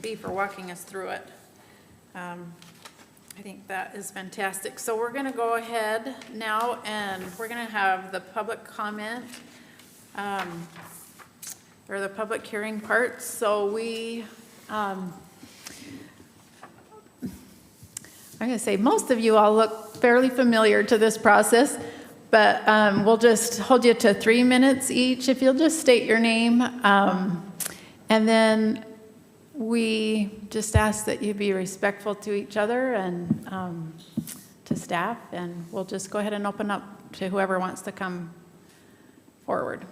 B, for walking us through it. I think that is fantastic. So we're going to go ahead now, and we're going to have the public comment, or the public hearing part. So I'm going to say most of you all look fairly familiar to this process, but we'll just hold you to 3 minutes each if you'll just state your name. And then we just ask that you be respectful to each other and to staff, and we'll just go ahead and open up to whoever wants to come forward.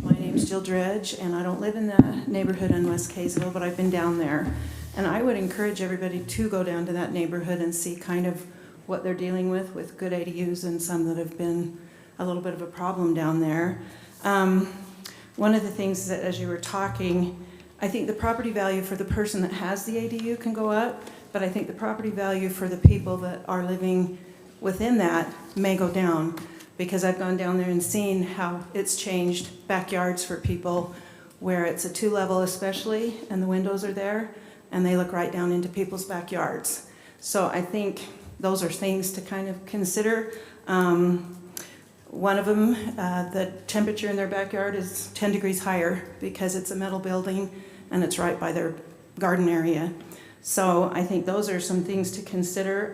My name's Jill Dredge, and I don't live in the neighborhood in West Kaysville, but I've been down there. And I would encourage everybody to go down to that neighborhood and see kind of what they're dealing with good ADUs and some that have been a little bit of a problem down there. One of the things that, as you were talking, I think the property value for the person that has the ADU can go up, but I think the property value for the people that are living within that may go down, because I've gone down there and seen how it's changed backyards for people where it's a 2-level especially, and the windows are there, and they look right down into people's backyards. So I think those are things to kind of consider. One of them, the temperature in their backyard is 10 degrees higher because it's a metal building and it's right by their garden area. So I think those are some things to consider.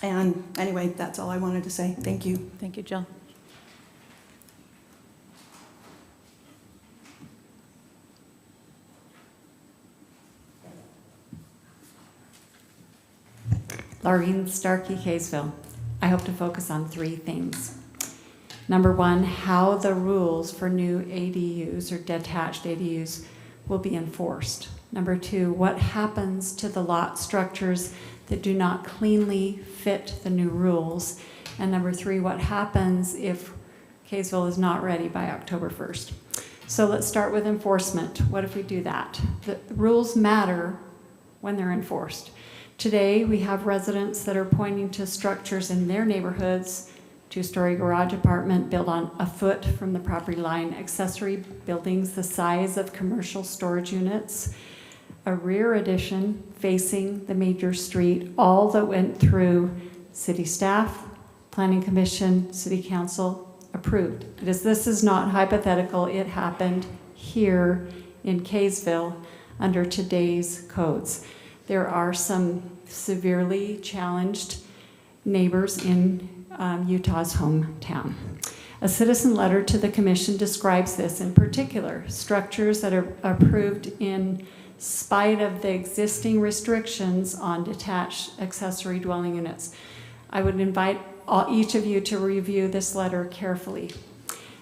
And anyway, that's all I wanted to say. Thank you. Thank you, Jill. Laureen Starkey, Kaysville. I hope to focus on 3 things. Number 1, how the rules for new ADUs or detached ADUs will be enforced. Number 2, what happens to the lot structures that do not cleanly fit the new rules. And number 3, what happens if Kaysville is not ready by October 1st. So let's start with enforcement. What if we do that? The rules matter when they're enforced. Today, we have residents that are pointing to structures in their neighborhoods, 2-story garage apartment built on a foot from the property line, accessory buildings the size of commercial storage units, a rear addition facing the major street, all that went through city staff, planning commission, city council, approved. Because this is not hypothetical, it happened here in Kaysville under today's codes. There are some severely challenged neighbors in Utah's hometown. A citizen letter to the commission describes this in particular, structures that are approved in spite of the existing restrictions on detached accessory dwelling units. I would invite each of you to review this letter carefully.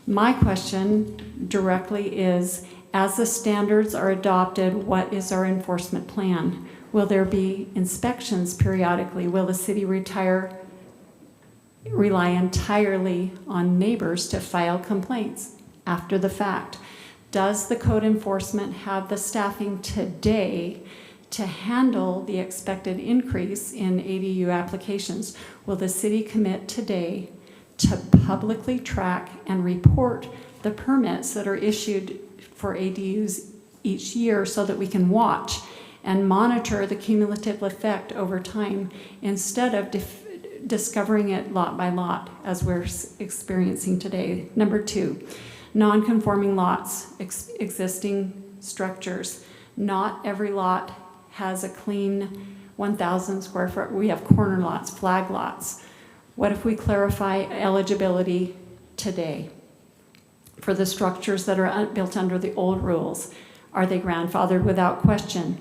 My question directly is, as the standards are adopted, what is our enforcement plan? Will there be inspections periodically? Will the city rely entirely on neighbors to file complaints after the fact? Does the code enforcement have the staffing today To handle the expected increase in ADU applications, will the city commit today to publicly track and report the permits that are issued for ADUs each year so that we can watch and monitor the cumulative effect over time instead of discovering it lot by lot as we're experiencing today? Number 2, non-conforming lots, existing structures. Not every lot has a clean 1,000 square foot. We have corner lots, flag lots. What if we clarify eligibility today for the structures that are built under the old rules? Are they grandfathered without question?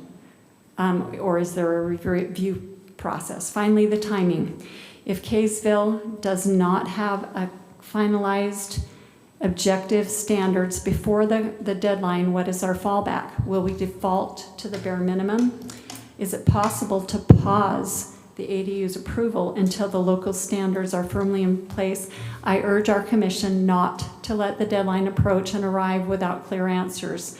Or is there a review process? Finally, the timing. If Kaysville does not have a finalized objective standards before the deadline, what is our fallback? Will we default to the bare minimum? Is it possible to pause the ADU's approval until the local standards are firmly in place? I urge our commission not to let the deadline approach and arrive without clear answers.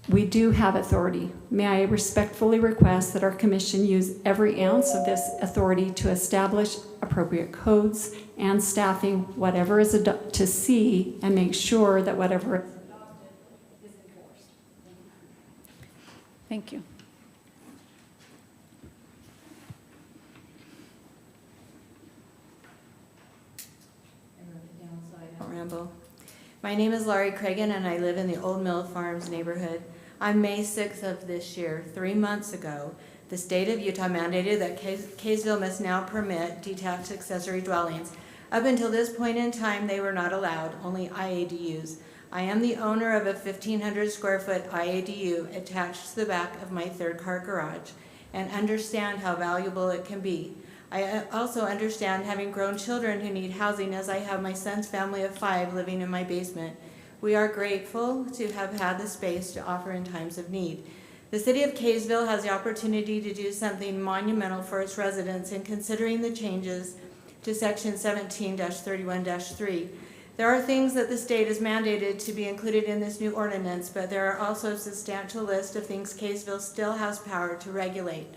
We do have authority. May I respectfully request that our commission use every ounce of this authority to establish appropriate codes and staffing, whatever is to see and make sure that whatever is adopted is enforced. Thank you. Rambo. My name is Laurie Cragen and I live in the Old Mill Farms neighborhood. On May 6th of this year, 3 months ago, the state of Utah mandated that Kaysville must now permit detached accessory dwellings. Up until this point in time, they were not allowed, only IADUs. I am the owner of a 1,500 square foot IADU attached to the back of my third car garage and understand how valuable it can be. I also understand having grown children who need housing, as I have my son's family of 5 living in my basement. We are grateful to have had the space to offer in times of need. The city of Kaysville has the opportunity to do something monumental for its residents in considering the changes to section 17-31-3. There are things that the state has mandated to be included in this new ordinance, but there are also a substantial list of things Kaysville still has power to regulate.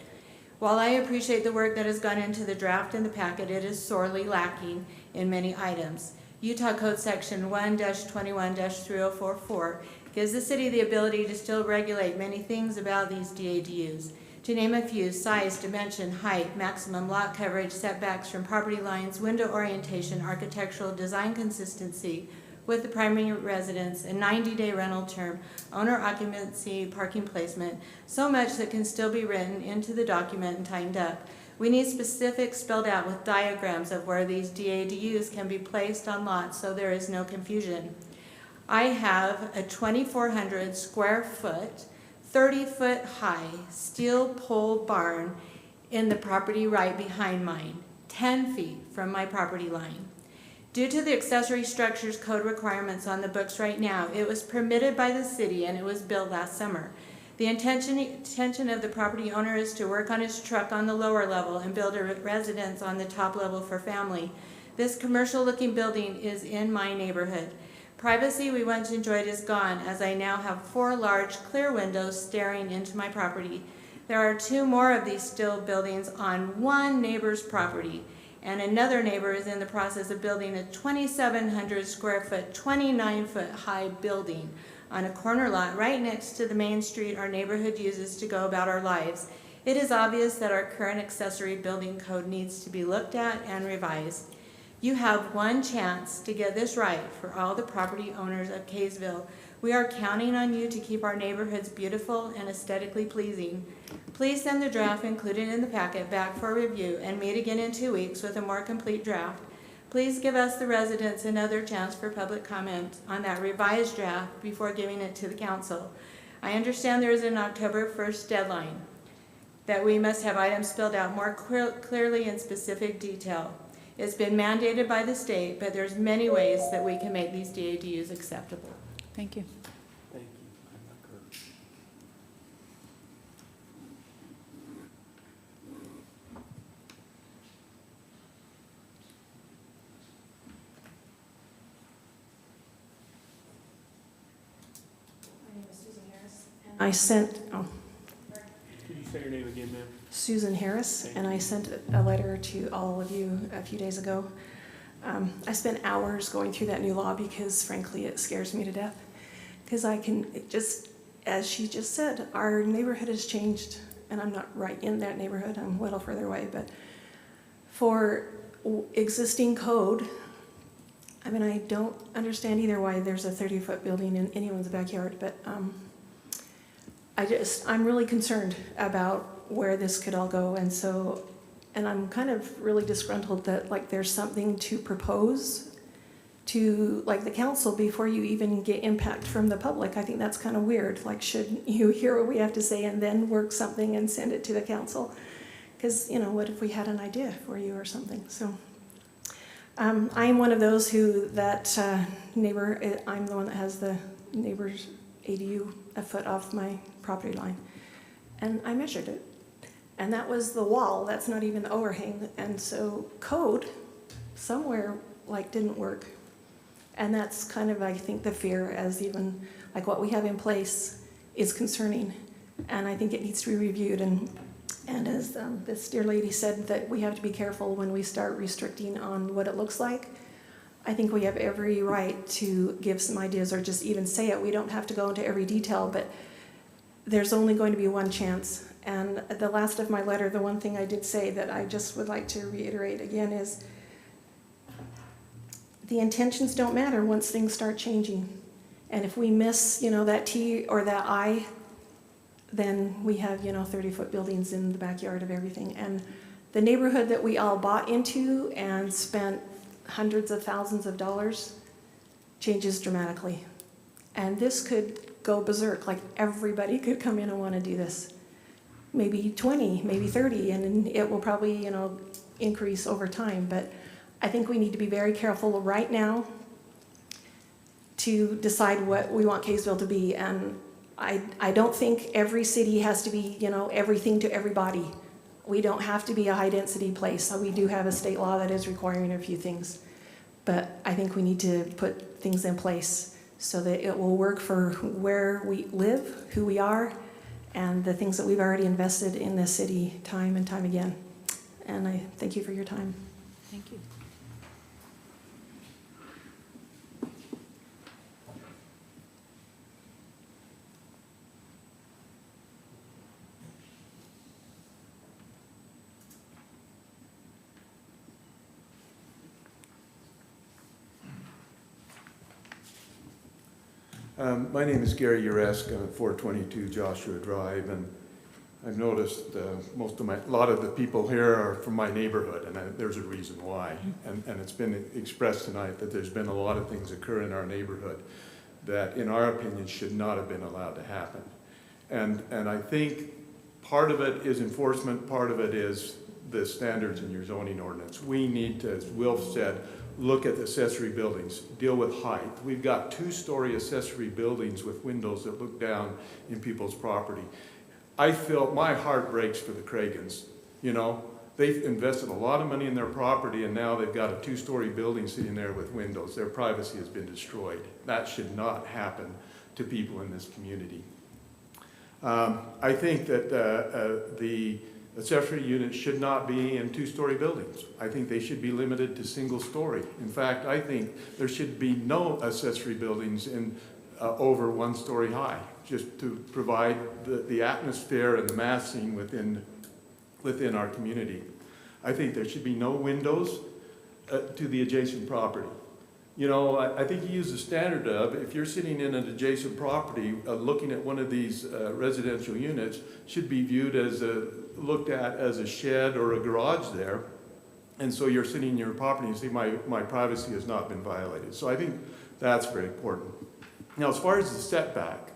While I appreciate the work that has gone into the draft and the packet, it is sorely lacking in many items. Utah Code Section 1-21-3044 gives the city the ability to still regulate many things about these DADUs. To name a few: size, dimension, height, maximum lot coverage, setbacks from property lines, window orientation, architectural design consistency with the primary residence, a 90-day rental term, owner occupancy, parking placement, so much that can still be written into the document and tightened up. We need specifics spelled out with diagrams of where these DADUs can be placed on lots so there is no confusion. I have a 2,400 square foot, 30-foot high steel pole barn in the property right behind mine, 10 feet from my property line. Due to the accessory structures code requirements on the books right now, it was permitted by the city and it was built last summer. The intention of the property owner is to work on his truck on the lower level and build a residence on the top level for family. This commercial-looking building is in my neighborhood. Privacy we once enjoyed is gone, as I now have 4 large clear windows staring into my property. There are 2 more of these steel buildings on one neighbor's property, and another neighbor is in the process of building a 2,700 square foot, 29-foot high building on a corner lot right next to the main street our neighborhood uses to go about our lives. It is obvious that our current accessory building code needs to be looked at and revised. You have one chance to get this right for all the property owners of Kaysville. We are counting on you to keep our neighborhoods beautiful and aesthetically pleasing. Please send the draft included in the packet back for review and meet again in 2 weeks with a more complete draft. Please give us, the residents, another chance for public comment on that revised draft before giving it to the council. I understand there is an October 1st deadline, that we must have items spelled out more clearly in specific detail. It's been mandated by the state, but there's many ways that we can make these DADUs acceptable. Thank you. Thank you. I sent, Say your name again, ma'am. Susan Harris, and I sent a letter to all of you a few days ago. I spent hours going through that new law because frankly it scares me to death. Because as she just said, our neighborhood has changed, and I'm not right in that neighborhood, I'm a little further away, but for existing code, I mean, I don't understand either why there's a 30-foot building in anyone's backyard, but I'm really concerned about where this could all go, and I'm kind of really disgruntled that like there's something to propose to like the council before you even get impact from the public. I think that's kind of weird. Like, should you hear what we have to say and then work something and send it to the council? Because, you know, what if we had an idea for you or something? So I am one of those neighbor, I'm the one that has the neighbor's ADU a foot off my property line. And I measured it. And that was the wall, that's not even the overhang. And so code somewhere like didn't work. And that's kind of, I think, the fear, as even like what we have in place is concerning. And I think it needs to be reviewed. And as this dear lady said, that we have to be careful when we start restricting on what it looks like. I think we have every right to give some ideas or just even say it. We don't have to go into every detail, but there's only going to be one chance. And at the last of my letter, the one thing I did say that I just would like to reiterate again is the intentions don't matter once things start changing. And if we miss, you know, that T or that I, then we have, you know, 30-foot buildings in the backyard of everything. And the neighborhood that we all bought into and spent hundreds of thousands of dollars changes dramatically. And this could go berserk, like everybody could come in and want to do this. Maybe 20, maybe 30, and it will probably, you know, increase over time. But I think we need to be very careful right now to decide what we want Kaysville to be. And I don't think every city has to be, you know, everything to everybody. We don't have to be a high-density place. So we do have a state law that is requiring a few things. But I think we need to put things in place so that it will work for where we live, who we are, and the things that we've already invested in this city time and time again. And I thank you for your time. Thank you. My name is Gary Uresk. I'm at 422 Joshua Drive, and I've noticed a lot of the people here are from my neighborhood, and there's a reason why. And it's been expressed tonight that there's been a lot of things occur in our neighborhood that, in our opinion, should not have been allowed to happen. And I think part of it is enforcement, part of it is the standards in your zoning ordinance. We need to, as Will said, look at accessory buildings, deal with height. We've got 2-story accessory buildings with windows that look down in people's property. I feel my heart breaks for the Cragans. You know, they've invested a lot of money in their property, and now they've got a 2-story building sitting there with windows. Their privacy has been destroyed. That should not happen to people in this community. I think that the accessory units should not be in 2-story buildings. I think they should be limited to single-story. In fact, I think there should be no accessory buildings in over 1-story high, just to provide the atmosphere and the massing within our community. I think there should be no windows to the adjacent property. You know, I think you use the standard of, if you're sitting in an adjacent property, looking at one of these residential units, should be viewed as looked at as a shed or a garage there. And so you're sitting in your property and say, my privacy has not been violated. So I think that's very important. Now, as far as the setback,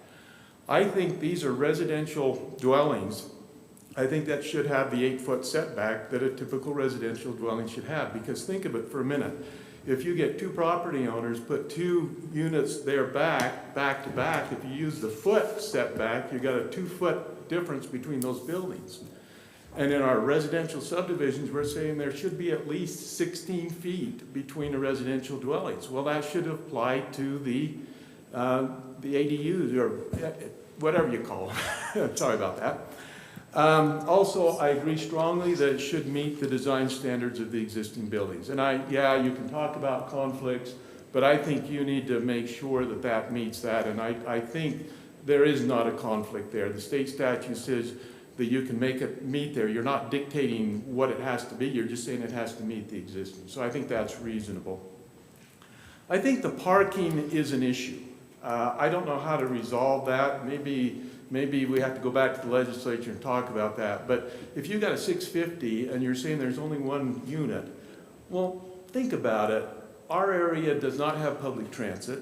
I think these are residential dwellings. I think that should have the 8-foot setback that a typical residential dwelling should have, because think of it for a minute. If you get 2 property owners, put 2 units there back to back, if you use the foot setback, you've got a 2-foot difference between those buildings. And in our residential subdivisions, we're saying there should be at least 16 feet between the residential dwellings. Well, that should apply to the ADUs, or whatever you call them. Sorry about that. Also, I agree strongly that it should meet the design standards of the existing buildings. And you can talk about conflicts, but I think you need to make sure that that meets that. And I think there is not a conflict there. The state statute says that you can make it meet there. You're not dictating what it has to be. You're just saying it has to meet the existing. So I think that's reasonable. I think the parking is an issue. I don't know how to resolve that. Maybe we have to go back to the legislature and talk about that. But if you got a 650 and you're saying there's only one unit, well, think about it. Our area does not have public transit.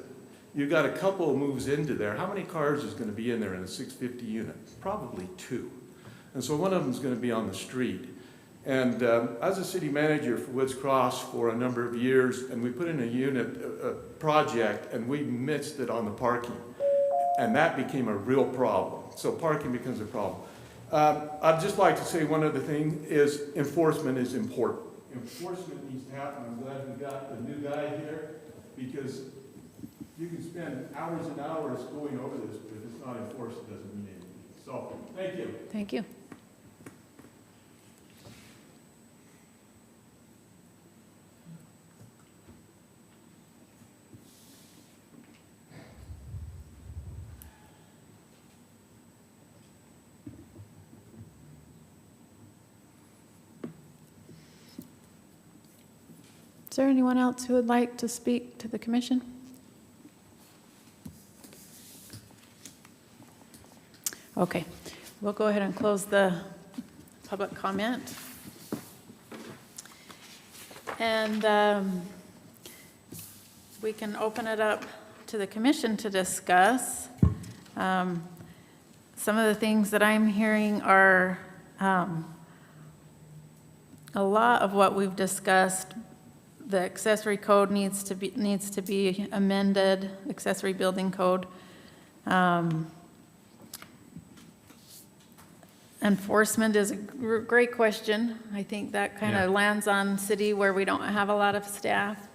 You've got a couple of moves into there. How many cars is going to be in there in a 650 unit? Probably 2. And so one of them is going to be on the street. And as a city manager for Woods Cross for a number of years, and we put in a project, and we missed it on the parking. And that became a real problem. So parking becomes a problem. I'd just like to say one other thing is enforcement is important. Enforcement needs to happen. I'm glad we got the new guy here, because you can spend hours and hours going over this, but if it's not enforced, it doesn't mean anything. So, thank you. Thank you. Is there anyone else who would like to speak to the commission? Okay, we'll go ahead and close the public comment. And we can open it up to the commission to discuss. Some of the things that I'm hearing are a lot of what we've discussed. The accessory code needs to be amended, accessory building code. Enforcement is a great question. I think that kind of lands on city where we don't have a lot of staff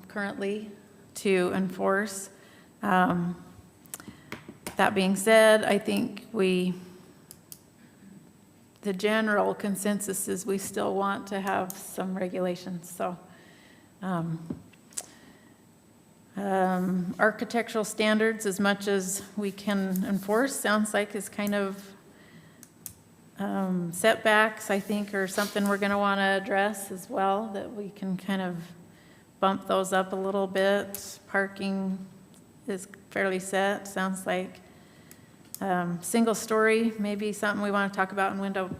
currently to enforce. That being said, I think the general consensus is we still want to have some regulations. So architectural standards, as much as we can enforce, sounds like is kind of setbacks, I think, are something we're going to want to address as well, that we can kind of bump those up a little bit. Parking is fairly set, sounds like. Single story, maybe something we want to talk about in window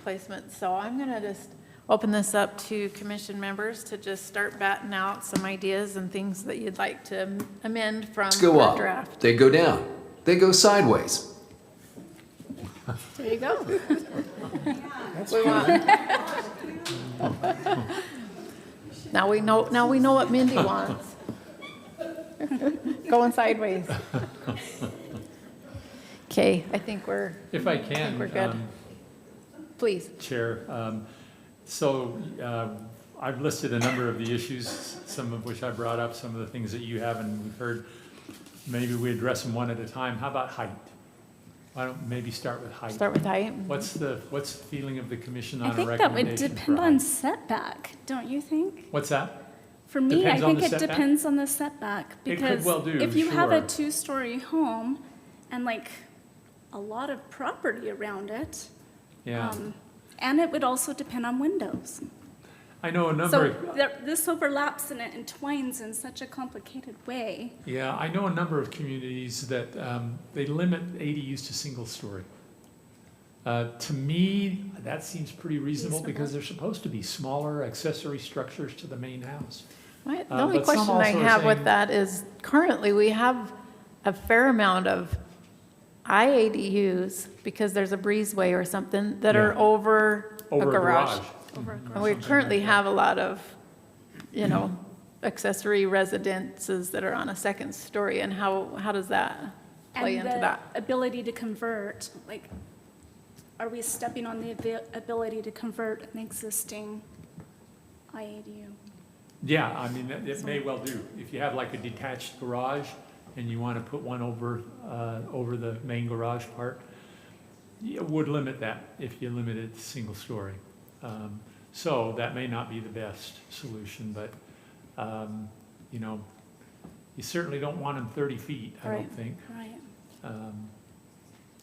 placement. So I'm going to just open this up to commission members to just start batting out some ideas and things that you'd like to amend from Go the up. draft. They go down. They go sideways. There you go. Now we know what Mindy wants. Going sideways. Okay, I think we're. If I can. We're good. Please. Chair, I've listed a number of the issues, some of which I brought up, some of the things that you haven't, we've heard. Maybe we address them one at a time. How about height? Why don't maybe start with height? Start with height. What's the feeling of the commission on I a think that would recommendation depend for on height? setback, don't you think? What's that? For me, Depends I on think the it setback? depends on the setback. It could Because well do, if you have a sure. 2-story home and like a lot of property around it, Yeah. and it would also depend on windows. I know a number So of, this overlaps and it entwines in such a complicated way. yeah, I know a number of communities that they limit ADUs to single story. To me, that seems pretty reasonable because they're supposed to be smaller accessory structures to the main house. The only but some question I also are have with saying- that is currently we have a fair amount of IADUs because there's a breezeway or something that are Yeah. over a garage. Over a And we something currently like that. have a lot of, accessory residences that are on a second story. And how does that play And into the that? ability to convert, like, are we stepping on the ability to convert an existing IADU? Yeah, I mean, it may well do. If you have like a detached garage and you want to put one over the main garage part, it would limit that if you limit it to single story. So that may not be the best solution, but, you know, you certainly don't want them 30 feet, I don't Right. think. Right.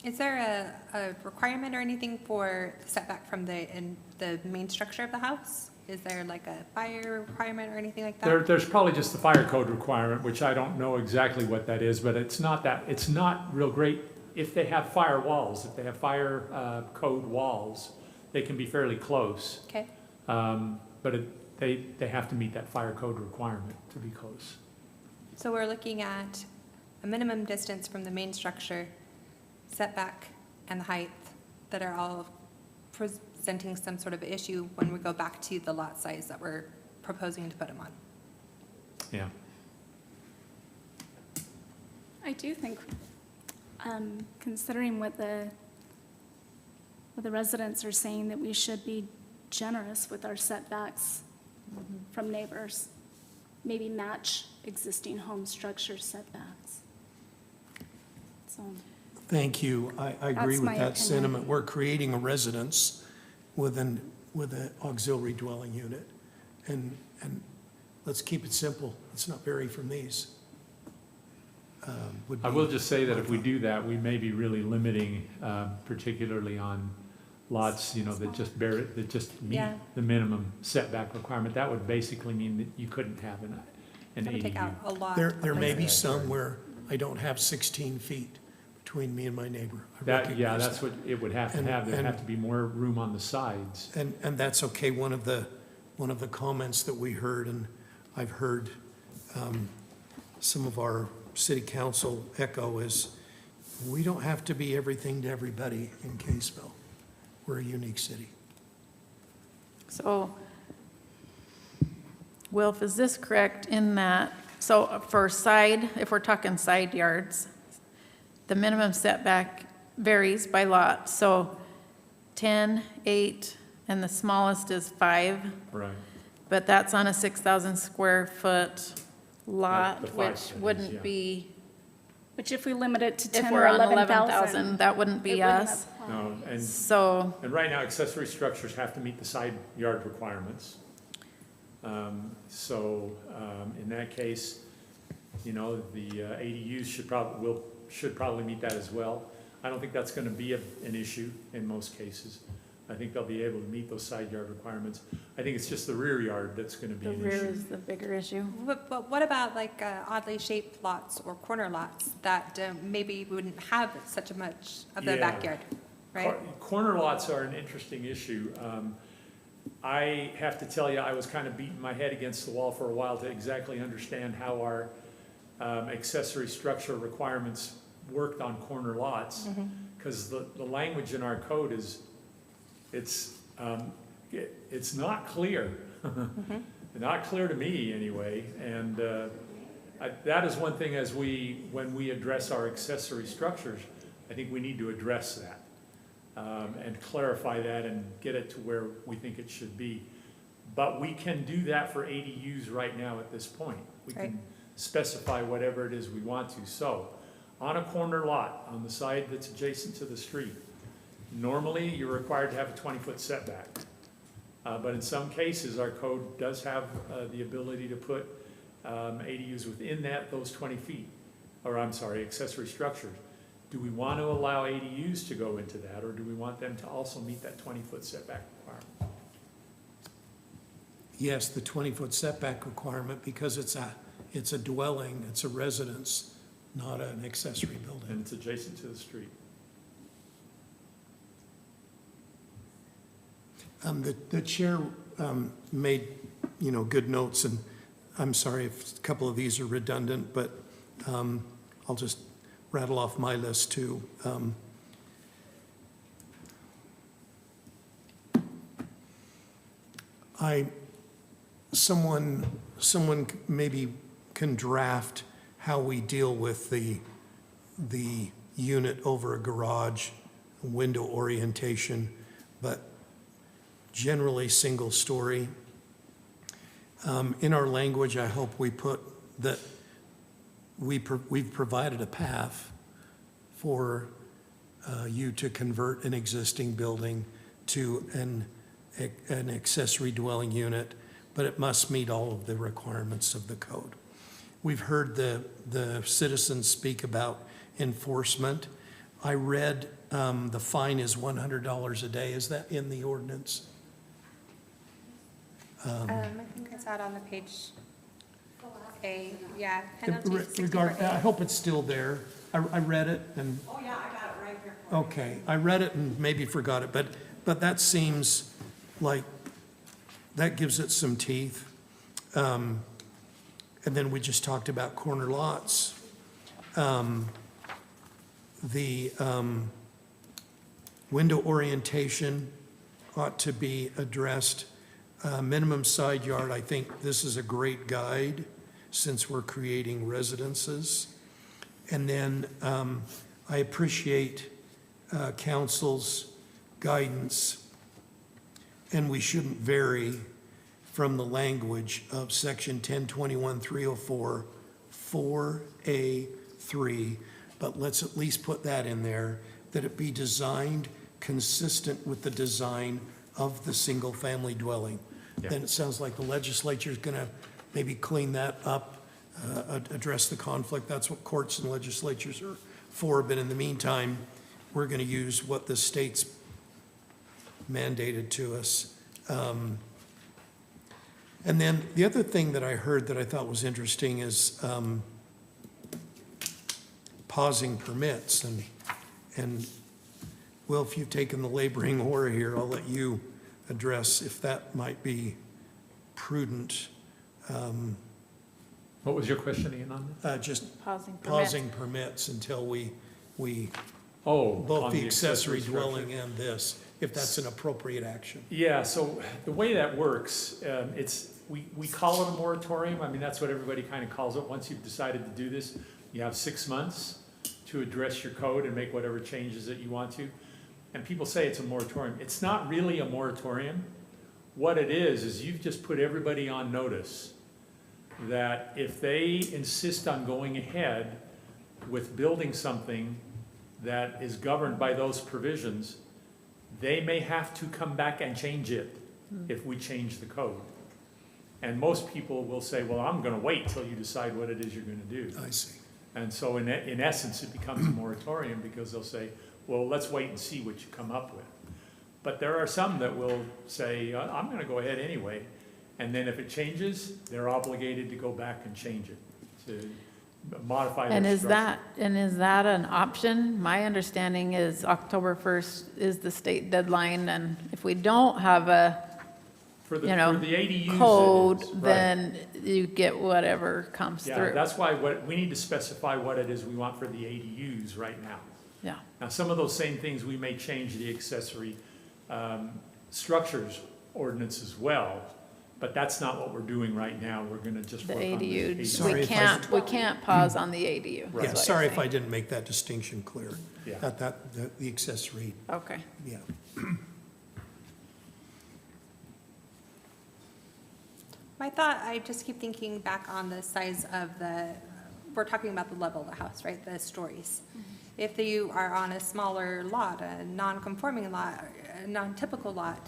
Is there a requirement or anything for setback from the main structure of the house? Is there like a fire requirement or anything like that? There's probably just the fire code requirement, which I don't know exactly what that is, but it's not real great. If they have fire walls, if they have fire code walls, they can be fairly close. Okay. But they have to meet that fire code requirement to be close. So we're looking at a minimum distance from the main structure, setback, and the height that are all presenting some sort of issue when we go back to the lot size that we're proposing to put them on. Yeah. I do think, considering what the residents are saying, that we should be generous with our setbacks from neighbors, maybe match existing home structure setbacks. So, Thank you. I agree That's with my that opinion. sentiment. We're creating a residence with an auxiliary dwelling unit. And let's keep it simple. Let's not vary from these. I will just say that if we do that, we may be really limiting, particularly on lots, you know, that just meet Yeah. the minimum setback requirement. That would basically mean that you couldn't have an That would take ADU. out a lot. There of may be places. some where I don't have 16 feet between me and my neighbor. I Yeah, recognize that's that. what it would have to And- have. There'd and- have to be more room on the sides. And that's okay. One of the comments that we heard, and I've heard some of our city council echo, is we don't have to be everything to everybody in Kaysville. We're a unique city. So, Wilf, is this correct in that, so for side, if we're talking side yards, the minimum setback varies by lot, so 10, 8, and the smallest is 5, Right. but that's on a 6,000 square foot lot, The 5 which cities, yeah. wouldn't be, which if we limit it to if 10 we're or on 11,000. 11,000, that wouldn't be us. No, So, and right now, accessory structures have to meet the side yard requirements. In that case, you know, the ADUs should probably meet that as well. I don't think that's gonna be an issue in most cases. I think they'll be able to meet those side yard requirements. I think it's just the rear yard that's gonna be the an rear issue. is the bigger issue. But what about like oddly shaped lots or corner lots that maybe wouldn't have such a much of the Yeah. backyard, right? Corner lots are an interesting issue. I have to tell you, I was kind of beating my head against the wall for a while to exactly understand how our accessory structure requirements worked on corner lots. Because the language in our code is, it's not clear. Not clear to me, anyway. And that is one thing when we address our accessory structures, I think we need to address that. And clarify that and get it to where we think it should be. But we can do that for ADUs right now at this point. We can specify whatever it is we want to. So, on a corner lot, on the side that's adjacent to the street, normally you're required to have a 20-foot setback. But in some cases, our code does have the ability to put ADUs within those 20 feet, or I'm sorry, accessory structures. Do we want to allow ADUs to go into that, or do we want them to also meet that 20-foot setback requirement? Yes, the 20-foot setback requirement, because it's a dwelling, it's a residence, not an accessory building. And it's adjacent to the street. The chair made, good notes, and I'm sorry if a couple of these are redundant, but I'll just rattle off my list too. Someone maybe can draft how we deal with the unit over a garage, window orientation, but generally single story. In our language, I hope we put that we've provided a path for you to convert an existing building to an accessory dwelling unit, but it must meet all of the requirements of the code. We've heard the citizens speak about enforcement. I read the fine is $100 a day. Is that in the ordinance? I think it's out on the page A, yeah. penalty is I hope it's still there. I read it and. Oh, yeah, I got it right here. Okay, I read it and maybe forgot it, but that seems like, that gives it some teeth. And then we just talked about corner lots. The window orientation ought to be addressed. Minimum side yard, I think this is a great guide since we're creating residences. And then I appreciate council's guidance, and we shouldn't vary from the language of section 1021-304, 4A3, but let's at least put that in there, that it be designed consistent with the design of the single-family dwelling. Yeah. Then it sounds like the legislature's gonna maybe clean that up, address the conflict. That's what courts and legislatures are for, but in the meantime, we're gonna use what the state's mandated to us. And then the other thing that I heard that I thought was interesting is pausing permits. And Will, if you've taken the laboring oar here, I'll let you address if that might be prudent. What was your question again on that? Just Pausing pausing permits until we Oh, both on the accessory structure. dwelling and this, if that's an appropriate action. Yeah, so the way that works, we call it a moratorium. I mean, that's what everybody kind of calls it. Once you've decided to do this, you have 6 months to address your code and make whatever changes that you want to. And people say it's a moratorium. It's not really a moratorium. What it is you've just put everybody on notice that if they insist on going ahead with building something that is governed by those provisions, they may have to come back and change it if we change the code. And most people will say, well, I'm gonna wait till you decide what it is you're gonna do. I see. And so in essence, it becomes a moratorium because they'll say, well, let's wait and see what you come up with. But there are some that will say, I'm gonna go ahead anyway. And then if it changes, they're obligated to go back and change it, to modify their And structure. is that an option? My understanding is October 1st is the state deadline, and if we don't have a, For the you know, ADUs, it code, is, right. then you get whatever comes Yeah, through. that's why we need to specify what it is we want for the ADUs right now. Yeah. Now, some of those same things, we may change the accessory structures ordinance as well, but that's not what we're doing right now. We're gonna just The work on the ADU, ADU. Sorry we if I- can't pause on the ADU. is Right. Yeah, what sorry you're if I saying. didn't make that distinction clear. Yeah. The accessory, Okay. yeah. My thought, I just keep thinking back on the size of we're talking about the level of the house, right, the stories. If you are on a smaller lot, a non-conforming lot, a non-typical lot,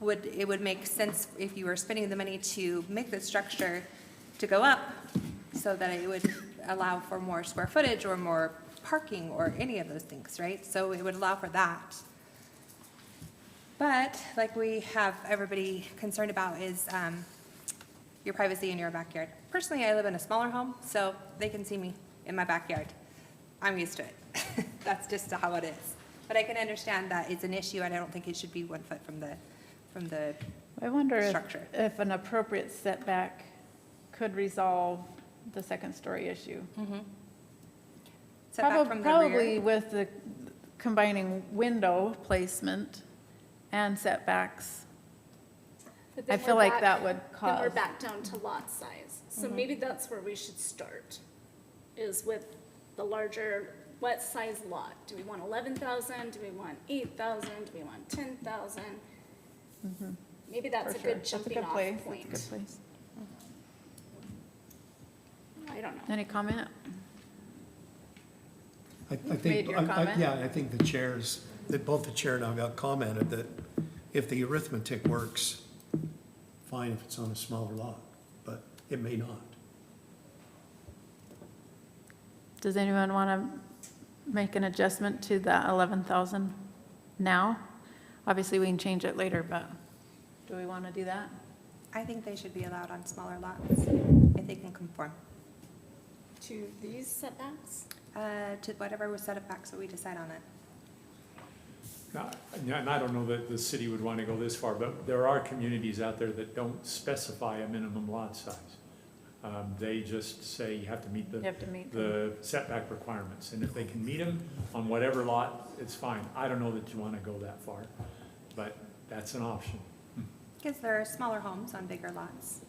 it would make sense if you were spending the money to make the structure to go up so that it would allow for more square footage or more parking or any of those things, right? So it would allow for that. But like we have everybody concerned about is your privacy in your backyard. Personally, I live in a smaller home, so they can see me in my backyard. I'm used to it. That's just how it is. But I can understand that it's an issue, and I don't think it should be 1 foot from the I wonder structure. if an appropriate setback could resolve the second story issue. Setback from the Probably rear. with the combining window placement and setbacks. But then I feel we're like back- that would Then we're cause, back down to lot size. So maybe that's where we should start, is with the larger, what size lot? Do we want 11,000? Do we want 8,000? Do we want 10,000? Maybe that's for a sure. good That's a jumping good off place. That's a point. good place. I don't know. Any comment? I think, Made your comment? yeah, I think the chairs, that both the chair and I got commented that if the arithmetic works, fine if it's on a smaller lot, but it may not. Does anyone want to make an adjustment to that 11,000 now? Obviously, we can change it later, but do we want to do that? I think they should be allowed on smaller lots if they can conform To these setbacks? to whatever was set of facts that we decide on it. Yeah, and I don't know that the city would want to go this far, but there are communities out there that don't specify a minimum lot size. They just say you have to meet You have to meet the setback requirements, and if they can meet them on whatever lot, it's fine. I don't know that you want to go that far, but that's an option. Because there are smaller homes on bigger lots,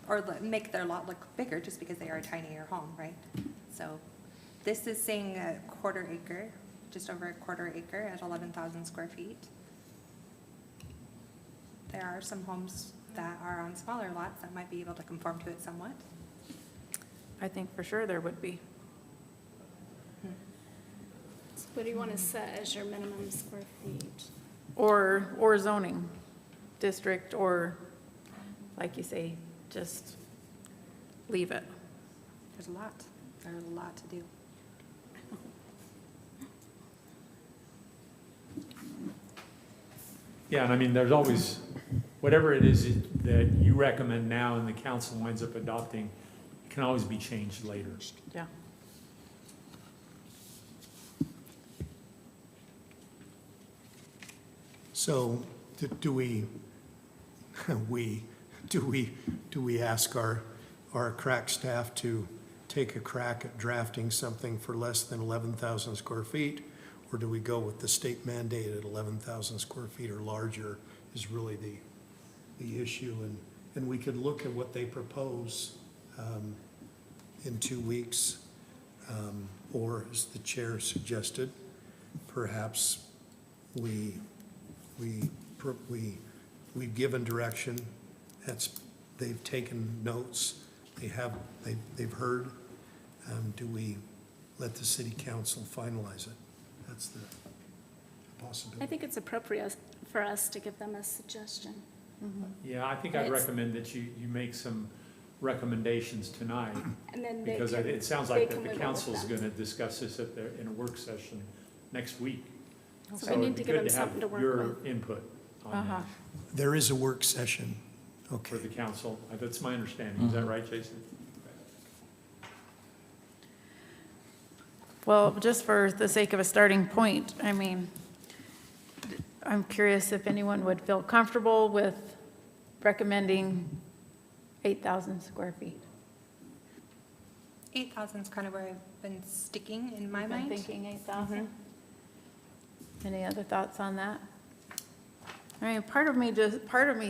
or make their lot look bigger just because they are a tinier home, right? So this is saying a quarter acre, just over a quarter acre at 11,000 square feet. There are some homes that are on smaller lots that might be able to conform to it somewhat. I think for sure there would be. So what do you want to set as your minimum square feet? Or zoning district, or, like you say, just leave it. There's a lot to do. Yeah, and I mean, there's always, whatever it is that you recommend now and the council winds up adopting, it can always be changed later. Yeah. So do we ask our crack staff to take a crack at drafting something for less than 11,000 square feet? Or do we go with the state mandate at 11,000 square feet or larger is really the issue? And we could look at what they propose in 2 weeks. Or as the chair suggested, perhaps we've given direction. They've taken notes. They've heard. Do we let the city council finalize it? That's the possibility. I think it's appropriate for us to give them a suggestion. Yeah, I think I'd recommend that you make some recommendations tonight. And then Because they it sounds they like can that the live with council's that. going to discuss this in a work session next week. So we need it'd to be give good them have something to work your with. input on that There is a work session. Okay. for the council. That's my understanding. Is that right, Jason? Well, just for the sake of a starting point, I mean, I'm curious if anyone would feel comfortable with recommending 8,000 square feet. 8,000 is kind of where I've been sticking in my You've been mind. thinking 8,000? Any other thoughts on that? I mean, part of me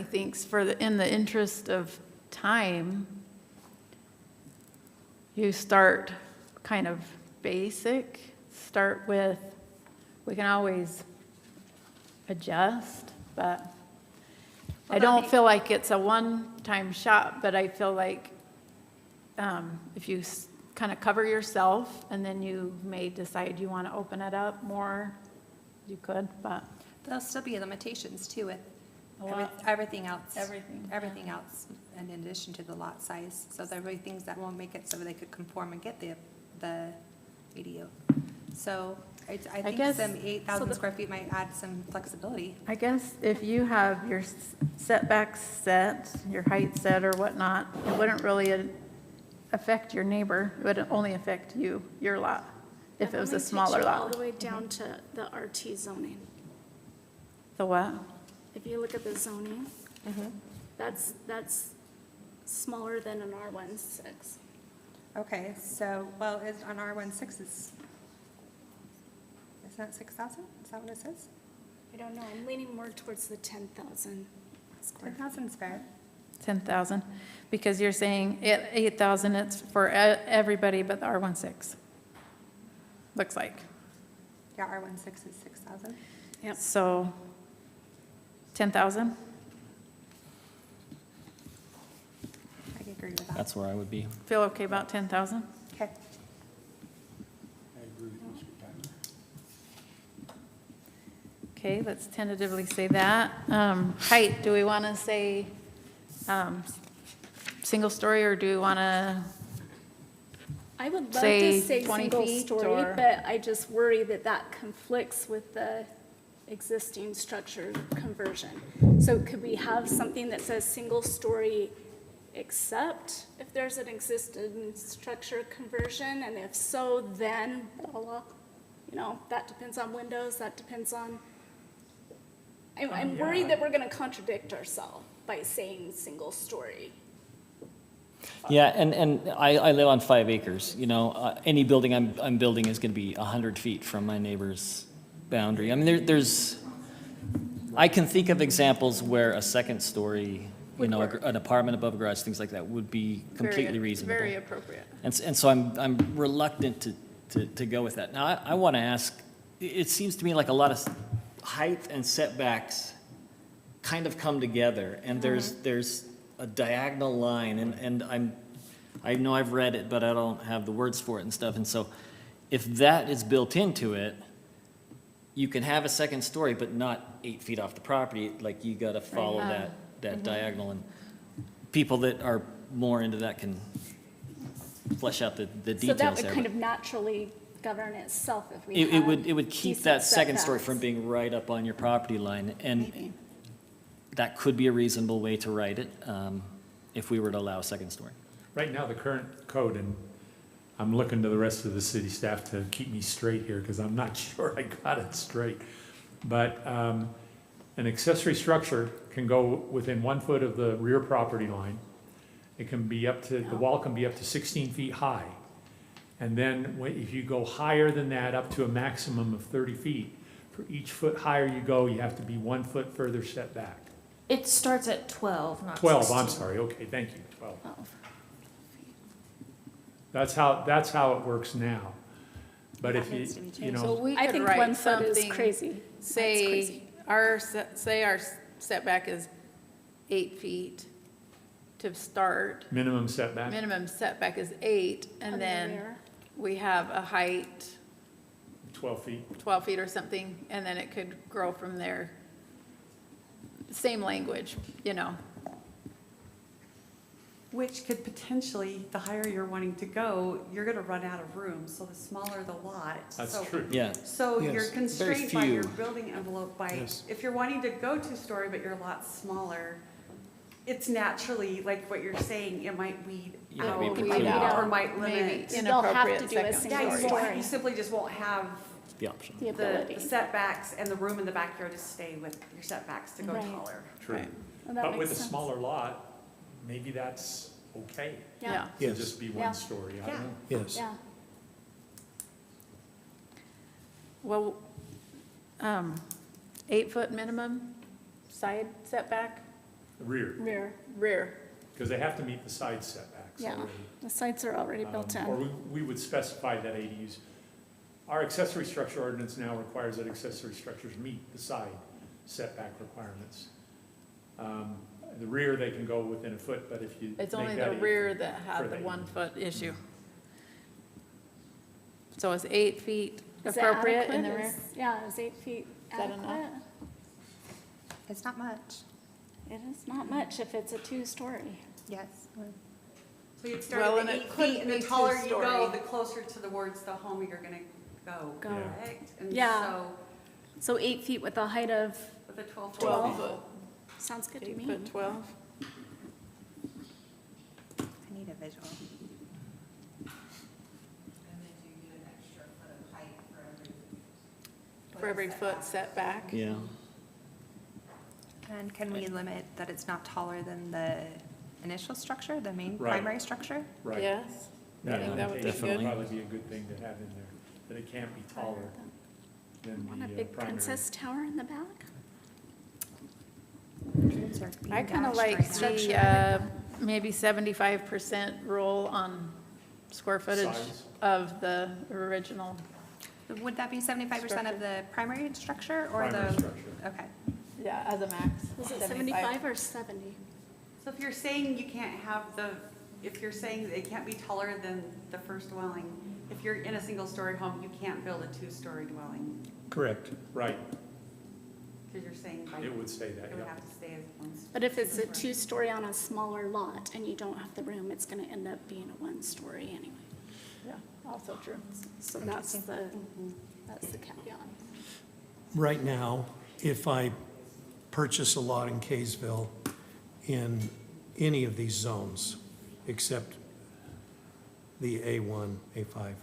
thinks in the interest of time, you start kind of basic, start with, we can always adjust, but I don't feel like it's a one-time shot, but I feel like if you kind of cover yourself and then you may decide you want to open it up more, you could, but. There'll still be limitations too with Everything. everything else, and in addition to the lot size. So there'll be things that won't make it so they could conform and get the ADU. So I think guess- some 8,000 square feet might add some flexibility. I guess if you have your setbacks set, your height set or whatnot, it wouldn't really affect your neighbor. It would only affect you, your lot, if it was a smaller All lot. the way down to the RT zoning. The what? If you look at the zoning, that's smaller than an R16. Okay, so, well, is on R16 is that 6,000? Is that what it says? I don't know, I'm leaning more towards the 10,000 square. 10,000 is fair. 10,000, because you're saying 8,000, it's for everybody but the R16. Looks like. Yeah, R16 is 6,000. Yep. So 10,000? I agree with that. That's where I would be. Feel okay about 10,000? Okay. Okay, let's tentatively say that. Height, do we want to say single story, or do we want to I would love say to say 20 single feet, story, or- but I just worry that that conflicts with the existing structure conversion. So could we have something that says single story except if there's an existing structure conversion, and if so, then blah, blah, blah. You know, that depends on windows, that depends on, I'm worried that we're gonna contradict ourselves by saying single story. Yeah, and I live on 5 acres, you know, any building I'm building is gonna be 100 feet from my neighbor's boundary. I mean, I can think of examples where a second story, you know, an apartment above a garage, things like that would be completely reasonable. Very appropriate. And so I'm reluctant to go with that. Now, I want to ask, it seems to me like a lot of height and setbacks kind of come together, and there's a diagonal line, and I know I've read it, but I don't have the words for it and stuff, and so if that is built into it, you can have a second story, but not 8 feet off the property, like you gotta follow that diagonal, and people that are more into that can flesh out the details So that would there, kind but of naturally govern itself if we it had would keep decent that second story setbacks. from being right up on your property line, and that could be a reasonable way to write it, if we were to allow a second story. Right now, the current code, and I'm looking to the rest of the city staff to keep me straight here, because I'm not sure I got it straight. But an accessory structure can go within 1 foot of the rear property line. It can be up to, the wall can be up to 16 feet high. And then if you go higher than that, up to a maximum of 30 feet, for each foot higher you go, you have to be 1 foot further set back. It starts at 12, not 12, 16. I'm sorry, okay, thank you, 12. That's how it works now. But That if needs to be you changed. So know, we I could think write 1 foot is something, crazy. That's say, crazy. say our setback is 8 feet to start. minimum setback, Minimum setback is 8, On and the then rear. we have a height, 12 feet. 12 feet or something, and then it could grow from there. Same language, you know. Which could potentially, the higher you're wanting to go, you're gonna run out of room, so the smaller the lot. That's so- true. Yeah, So Yes. you're constrained by few. your building envelope by, Yes. if you're wanting to go 2-story, but your lot's smaller, it's naturally, like what you're saying, it might weed Yeah, out, maybe weed out, or might maybe limit. They'll have to inappropriate do a second Yeah, single you story. story. you simply just won't have the option. The the ability. setbacks and the room in the backyard to stay with your setbacks to go Right. taller. True. Right. Well, that But with a makes sense. smaller lot, maybe that's okay, Yeah. to Yes. just be Yeah. 1 story, I don't know. Yes. Yeah, Well, 8-foot minimum side setback, Rear, rear. because they have to meet the side setbacks yeah. already. The sites are already built Or in. we would specify that ADUs. Our accessory structure ordinance now requires that accessory structures meet the side setback requirements. The rear, they can go within a foot, but if you It's make only that the 8 rear feet that for had the the 1-foot issue. So is 8 feet Is it appropriate in adequate? the rear? Yeah, is 8 feet that enough? adequate? It's not much. It is not much if it's a 2-story. Yes. So you'd start Well, at and the it 8 couldn't feet, and the be taller you go, two-story. the closer to the words the home you're gonna go, Go. correct? And Yeah. so, So 8 feet with a height of, with a 12 foot. 12 foot. sounds good to 8 me. foot 12. I need a visual. For every foot setback. Yeah. And can we limit that it's not taller than the initial structure, the main Right. primary structure? Right. Yes. I That think that would be limitation would good. probably be a good thing to have in there, that it can't be taller than Want a the big primary. princess tower in the back? I kind of like the, maybe 75% rule on square footage Size. of the original. Would that be 75% of the primary structure or Primary the? structure. Okay. Yeah, as a max. Is it 75 or 70? So if you're saying you can't have if you're saying that it can't be taller than the first dwelling, if you're in a single-story home, you can't build a 2-story dwelling. Correct. Right. Because you're saying by. It would say that, It would yeah. have to stay as one. But if it's a two-story on a smaller lot and you don't have the room, it's gonna end up being a one-story anyway. Yeah, also true. So that's the caveat. Right now, if I purchase a lot in Kaysville in any of these zones, except the A1, A5,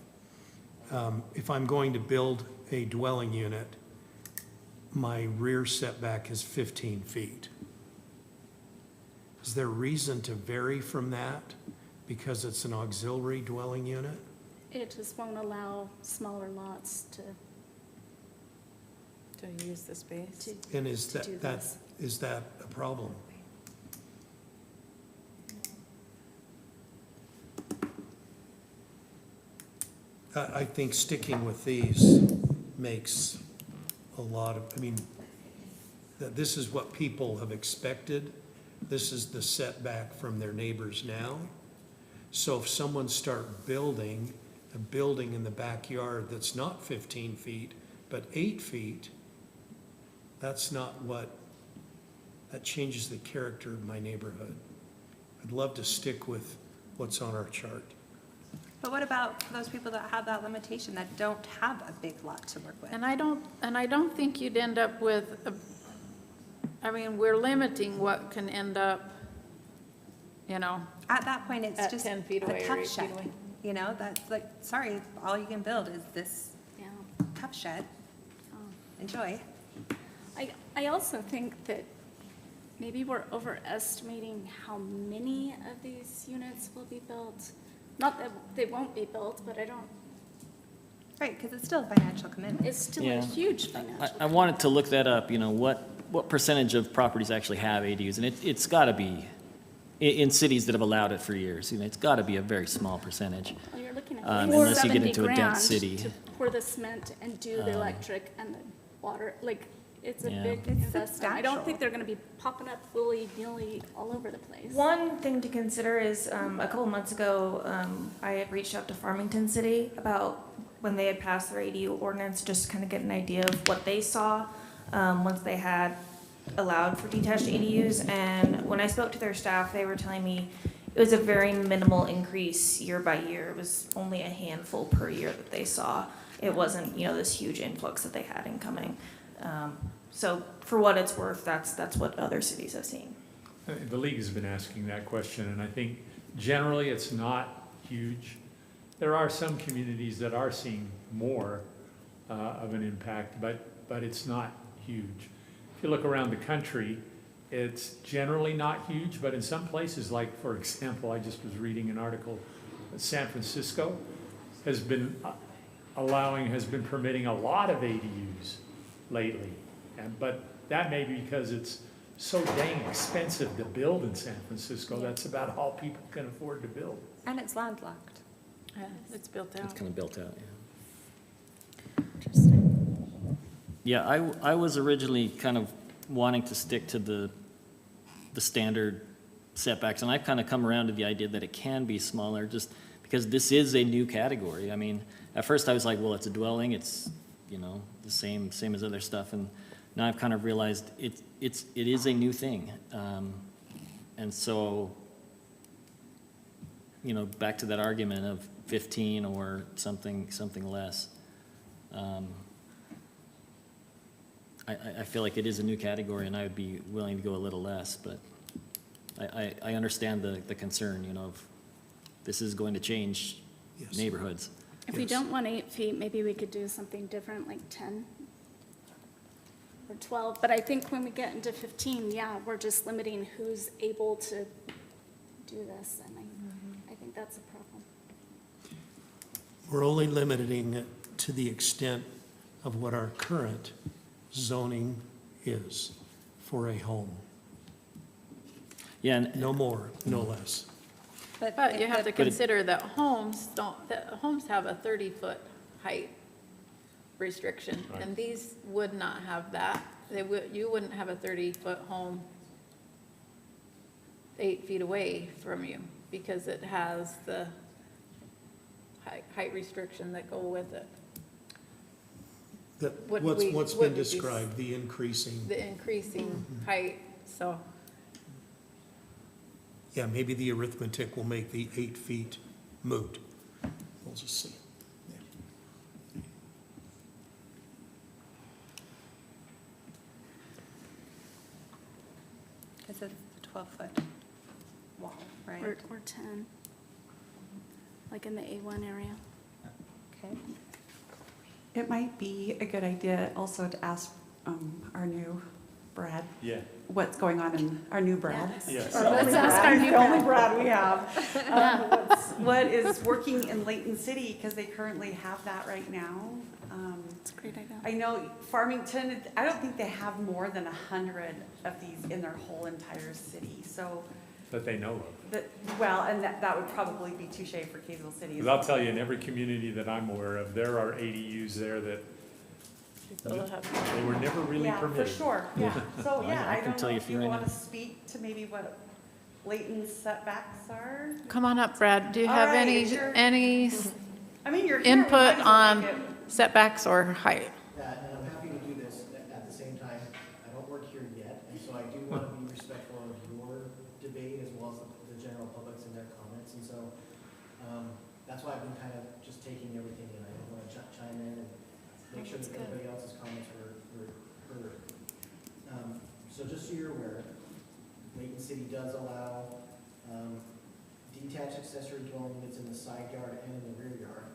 if I'm going to build a dwelling unit, my rear setback is 15 feet. Is there reason to vary from that because it's an auxiliary dwelling unit? It just won't allow smaller lots to use the space. And is to do that this. is that a problem? I think sticking with these makes a lot of, I mean, that this is what people have expected. This is the setback from their neighbors now. So if someone start building a building in the backyard that's not 15 feet, but 8 feet, that's not what, that changes the character of my neighborhood. I'd love to stick with what's on our chart. But what about those people that have that limitation, that don't have a big lot to work with? And I don't think you'd end up with, I mean, we're limiting what can end up, you know, At that point, it's at just 10 feet a away or tough 8 feet shed. away. You know, that's like, sorry, all you can build is this Yeah. tough shed. Enjoy. I also think that maybe we're overestimating how many of these units will be built. Not that they won't be built, but I don't, Right, because it's still a financial commitment. it's still a Yeah. huge financial. I wanted to look that up, you know, what percentage of properties actually have ADUs? And it's got to be, in cities that have allowed it for years, you know, it's got to be a very small percentage. Well, you're looking at Unless you get 70 into a dense grand city. to pour the cement and do the electric and the water, like, it's a Yeah. big It's investment. I don't substantial. think they're gonna be popping up willy-nilly all over the place. One thing to consider is, a couple months ago, I had reached out to Farmington City about when they had passed their ADU ordinance, just to kind of get an idea of what they saw, once they had allowed for detached ADUs. And when I spoke to their staff, they were telling me it was a very minimal increase year by year. It was only a handful per year that they saw. It wasn't, you know, this huge influx that they had incoming. So for what it's worth, that's what other cities have seen. The league has been asking that question, and I think generally it's not huge. There are some communities that are seeing more of an impact, but it's not huge. If you look around the country, it's generally not huge, but in some places, like for example, I just was reading an article, San Francisco has been permitting a lot of ADUs lately. But that may be because it's so dang expensive to build in San Francisco. That's about all people can afford to build. And it's landlocked. Yeah, it's built It's out. kind of built out, yeah. Interesting. Yeah, I was originally kind of wanting to stick to the standard setbacks, and I've kind of come around to the idea that it can be smaller, just because this is a new category. I mean, at first I was like, well, it's a dwelling, it's, you know, the same as other stuff, and now I've kind of realized it is a new thing. And so, you know, back to that argument of 15 or something less. I feel like it is a new category, and I would be willing to go a little less, but I understand the concern, you know, of this is going to change Yes. neighborhoods. If we Yes. don't want 8 feet, maybe we could do something different, like 10 or 12. But I think when we get into 15, yeah, we're just limiting who's able to do this, and I think that's a problem. We're only limiting it to the extent of what our current zoning is for a home. Yeah, and No more, no less. But you have to But it- consider that homes have a 30-foot height restriction, and these would not have that. You wouldn't have a 30-foot home 8 feet away from you, because it has the height restriction that go with it. Would What's we- been would we be- described, the increasing, the increasing height, so. yeah, maybe the arithmetic will make the 8 feet moot. We'll just see. Because it's a 12-foot wall, right? Or 10, like in the A1 area. Okay. It might be a good idea also to ask our new Brad Yeah. what's going on in our new Brad. Yes. Our Let's only ask Brad, our new the only Brad. Brad we have. What is working in Layton City, because they currently have that right now. That's a great idea. I know Farmington, I don't think they have more than 100 of these in their whole entire city, so, That they know of. well, and that would probably be touche for Kaysville City. Because I'll tell you, in every community that I'm aware of, there are ADUs there that they were never really Yeah, permitted. for sure, yeah. So, yeah, I I can don't tell know you if you right want now. to speak to maybe what Layton's setbacks are? Come on up, Brad. Do you All have right, any, if you're- any I mean, you're here, we might input as well on make it- setbacks or height? Yeah, and I'm happy to do this. At the same time, I don't work here yet, and so I do want to be respectful of your debate as well as the general public's and their comments. And so that's why I've been kind of just taking everything in. I didn't want to chime in and make sure that everybody else's comments were heard. So just so you're aware, Layton City does allow detached accessory dwelling units in the side yard and in the rear yard.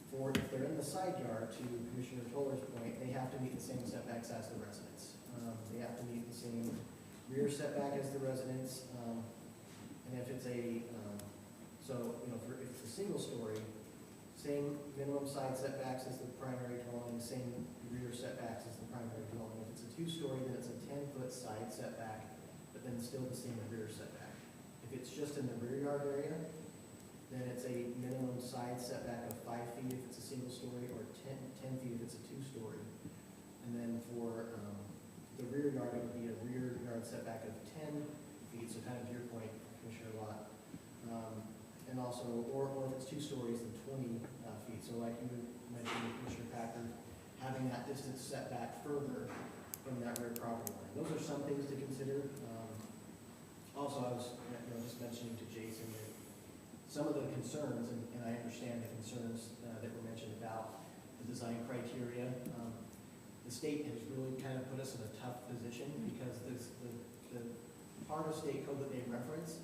For if they're in the side yard, to Commissioner Toller's point, they have to meet the same setbacks as the residents. They have to meet the same rear setback as the residents. And if it's a, if it's a single story, same minimum side setbacks as the primary dwelling, same rear setbacks as the primary dwelling. If it's a 2-story, then it's a 10-foot side setback, but then still the same rear setback. If it's just in the rear yard area, then it's a minimum side setback of 5 feet if it's a single story, or 10 feet if it's a 2-story. And then for the rear yard, it would be a rear yard setback of 10 feet, so kind of to your point, Commissioner Lott. And also, or if it's 2 stories, then 20 feet. So like you mentioned, Commissioner Packard, having that distance set back further from that rear property line. Those are some things to consider. Also, I was just mentioning to Jason that some of the concerns, and I understand the concerns that were mentioned about the design criteria. The state has really kind of put us in a tough position because the part of state code that they reference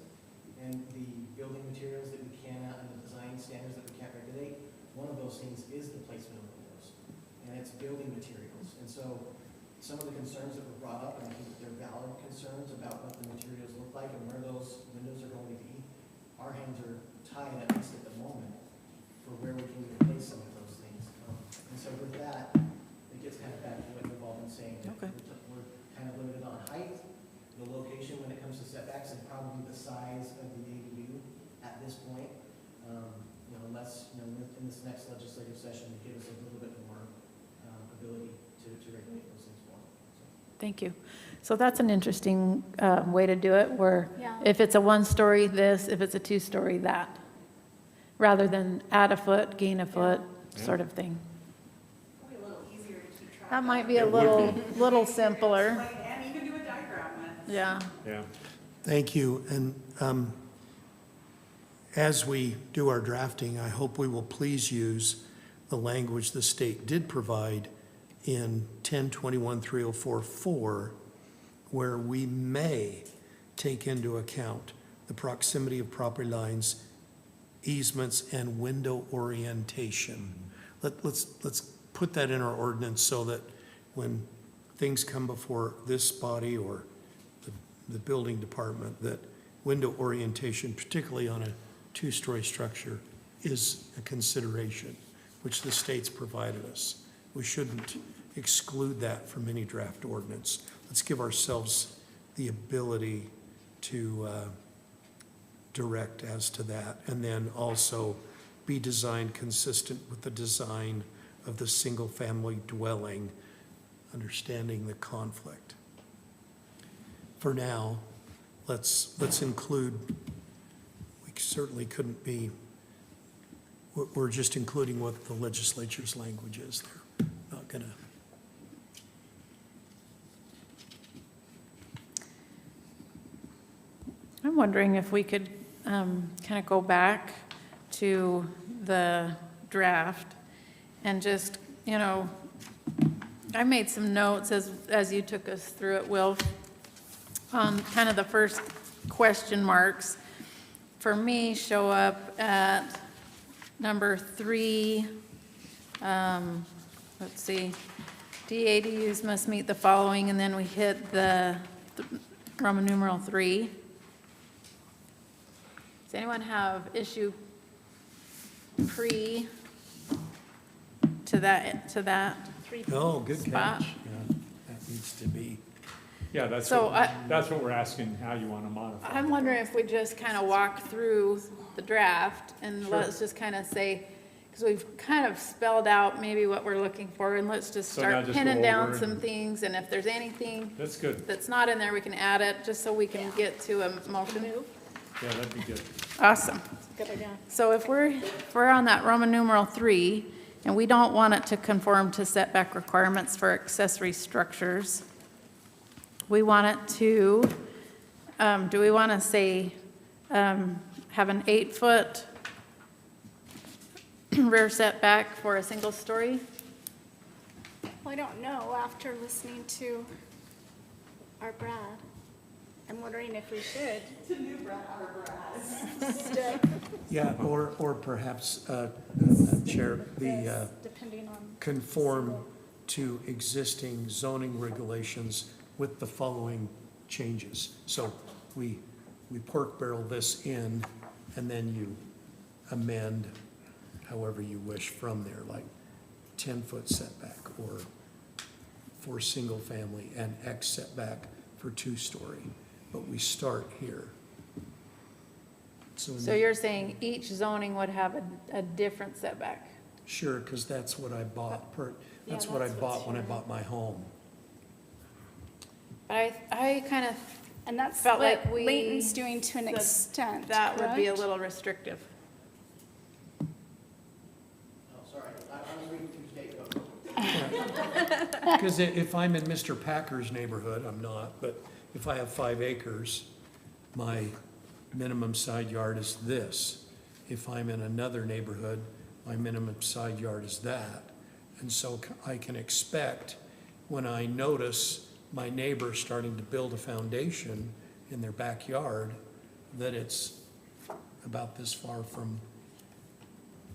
and the building materials that we cannot, and the design standards that we can't regulate, one of those things is the placement of windows, and it's building materials. And so some of the concerns that were brought up, and I think that they're valid concerns about what the materials look like and where those windows are going to be, our hands are tied, at least at the moment, for where we can replace some of those things. And so with that, it gets kind of back to what you've all been saying. Okay. We're kind of limited on height, the location when it comes to setbacks, and probably the size of the ADU at this point. Unless, in this next legislative session, to give us a little bit more ability to regulate those things more. Thank you. So that's an interesting way to do it, where Yeah. if it's a 1-story this, if it's a 2-story that, rather than add a foot, gain a foot, sort of thing. Probably a little easier to keep track. That might be a little simpler. And even do a diagram with. Yeah. Yeah. Thank you. And as we do our drafting, I hope we will please use the language the state did provide in 1021-304-4, where we may take into account the proximity of property lines, easements, and window orientation. Let's put that in our ordinance so that when things come before this body or the building department, that window orientation, particularly on a 2-story structure, is a consideration, which the state's provided us. We shouldn't exclude that from any draft ordinance. Let's give ourselves the ability to direct as to that, and then also be designed consistent with the design of the single-family dwelling, understanding the conflict. For now, let's include, we certainly couldn't be we're just including what the legislature's language is. They're not gonna. I'm wondering if we could kind of go back to the draft and just, you know, I made some notes as you took us through it, Will, on kind of the first question marks. For me, show up at number 3. Let's see. DADUs must meet the following, and then we hit the Roman numeral 3. Does anyone have issue pre to that? Oh, good spot? catch. Yeah, that needs to be. Yeah, that's So that's what we're asking, how you want to modify. I'm wondering if we just kind of walk through the draft and Sure. let's just kind of say, because we've kind of spelled out maybe what we're looking for, and let's just So now start just pinning go down over some and- things, and if there's anything That's good. that's not in there, we can add it, just so we can get to a motion. Yeah, that'd be good. Awesome. Good idea. So if we're on that Roman numeral 3, and we don't want it to conform to setback requirements for accessory structures, we want it to, do we want to say, have an 8-foot rear setback for a single story? Well, I don't know, after listening to our Brad, I'm wondering if we should. Yeah, or perhaps, Chair, the Depending on. conform to existing zoning regulations with the following changes. So we pork barrel this in, and then you amend however you wish from there, like 10-foot setback, or for single family, and X setback for 2-story. But we start here. So you're saying each zoning would have a different setback? Sure, because that's what I bought, that's Yeah, what I that's bought what's when I here. bought my home. I kind of And that's felt what like Layton's doing to an extent, that would be a correct? little restrictive. Oh, sorry, I was reading Tuesday. Because if I'm in Mr. Packer's neighborhood, I'm not, but if I have 5 acres, my minimum side yard is this. If I'm in another neighborhood, my minimum side yard is that. And so I can expect, when I notice my neighbor starting to build a foundation in their backyard, that it's about this far from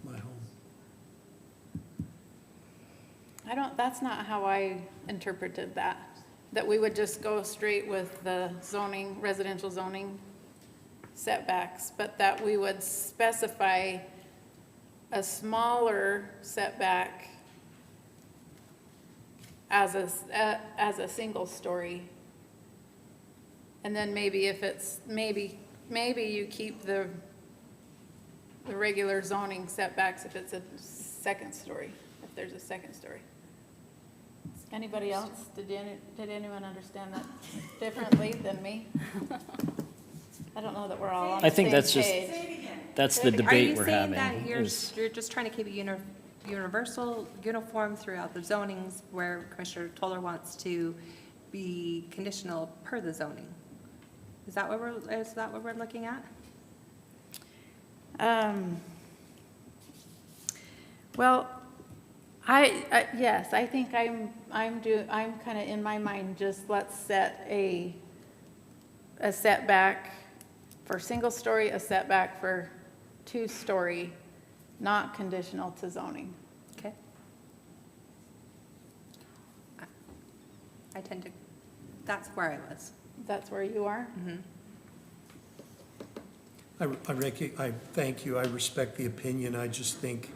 my home. That's not how I interpreted that we would just go straight with the zoning, residential zoning setbacks, but that we would specify a smaller setback as a single story. And then maybe if it's, maybe you keep the regular zoning setbacks if it's a second story, if there's a second story. Anybody else? Did anyone understand that differently than me? I don't know that we're all on I the think same that's just, page. that's the Are you debate we're saying having. that you're just trying to keep it universal, uniform throughout the zonings, where Commissioner Toller wants to be conditional per the zoning? Is that what we're looking at? Well, yes, I think I'm kind of in my mind, just let's set a setback for single story, a setback for 2-story, not conditional to zoning. Okay. I tend to, that's where I was. That's where you are? I thank you, I respect the opinion, I just think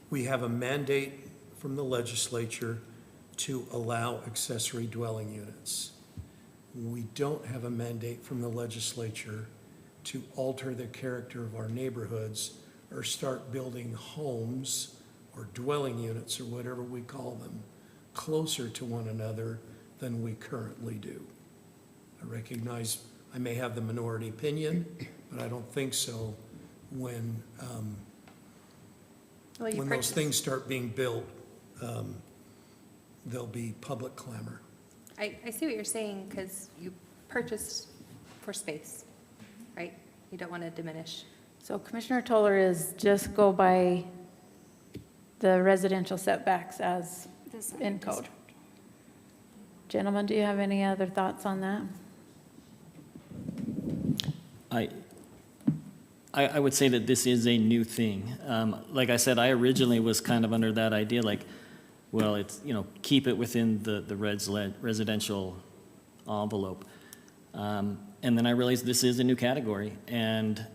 we have a mandate from the legislature to allow accessory dwelling units. We don't have a mandate from the legislature to alter the character of our neighborhoods or start building homes or dwelling units or whatever we call them closer to one another than we currently do. I recognize I may have the minority opinion, but I don't think so, when, Well, you when those purchased- things start being built, there'll be public clamor. I see what you're saying, because you purchased for space, right? You don't want to diminish. So Commissioner Toller is just go by the residential setbacks as in code. Gentlemen, do you have any other thoughts on that? I would say that this is a new thing. Like I said, I originally was kind of under that idea, like, well, it's, keep it within the residential envelope. And then I realized this is a new category, and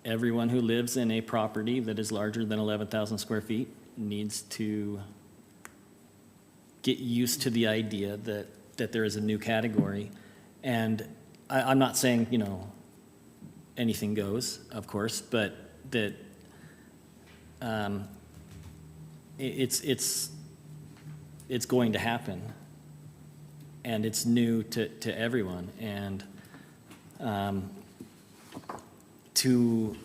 everyone who lives in a property that is larger than 11,000 square feet needs to get used to the idea that there is a new category. And I'm not saying, anything goes, of course, but that it's going to happen, and it's new to everyone. And to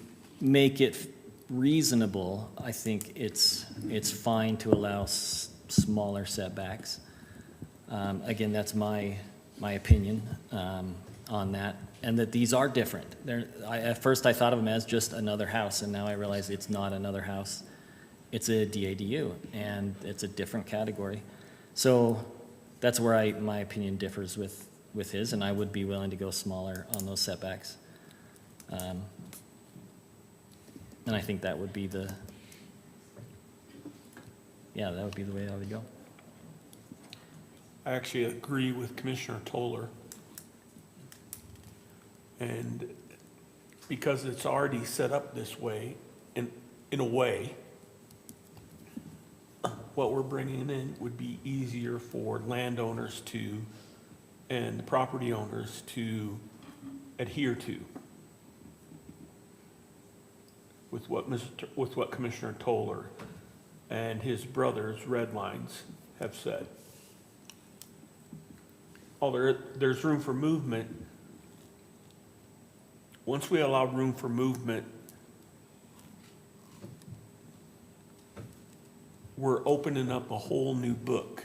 make it reasonable, I think it's fine to allow smaller setbacks. Again, that's my opinion on that, and that these are different. At first I thought of them as just another house, and now I realize it's not another house. It's a DADU, and it's a different category. So that's where my opinion differs with his, and I would be willing to go smaller on those setbacks. And I think that would be that would be the way I would go. I actually agree with Commissioner Toller. And because it's already set up this way, in a way, what we're bringing in would be easier for landowners and the property owners to adhere to with what Commissioner Toller and his brother's red lines have said. There's room for movement. Once we allow room for movement, we're opening up a whole new book.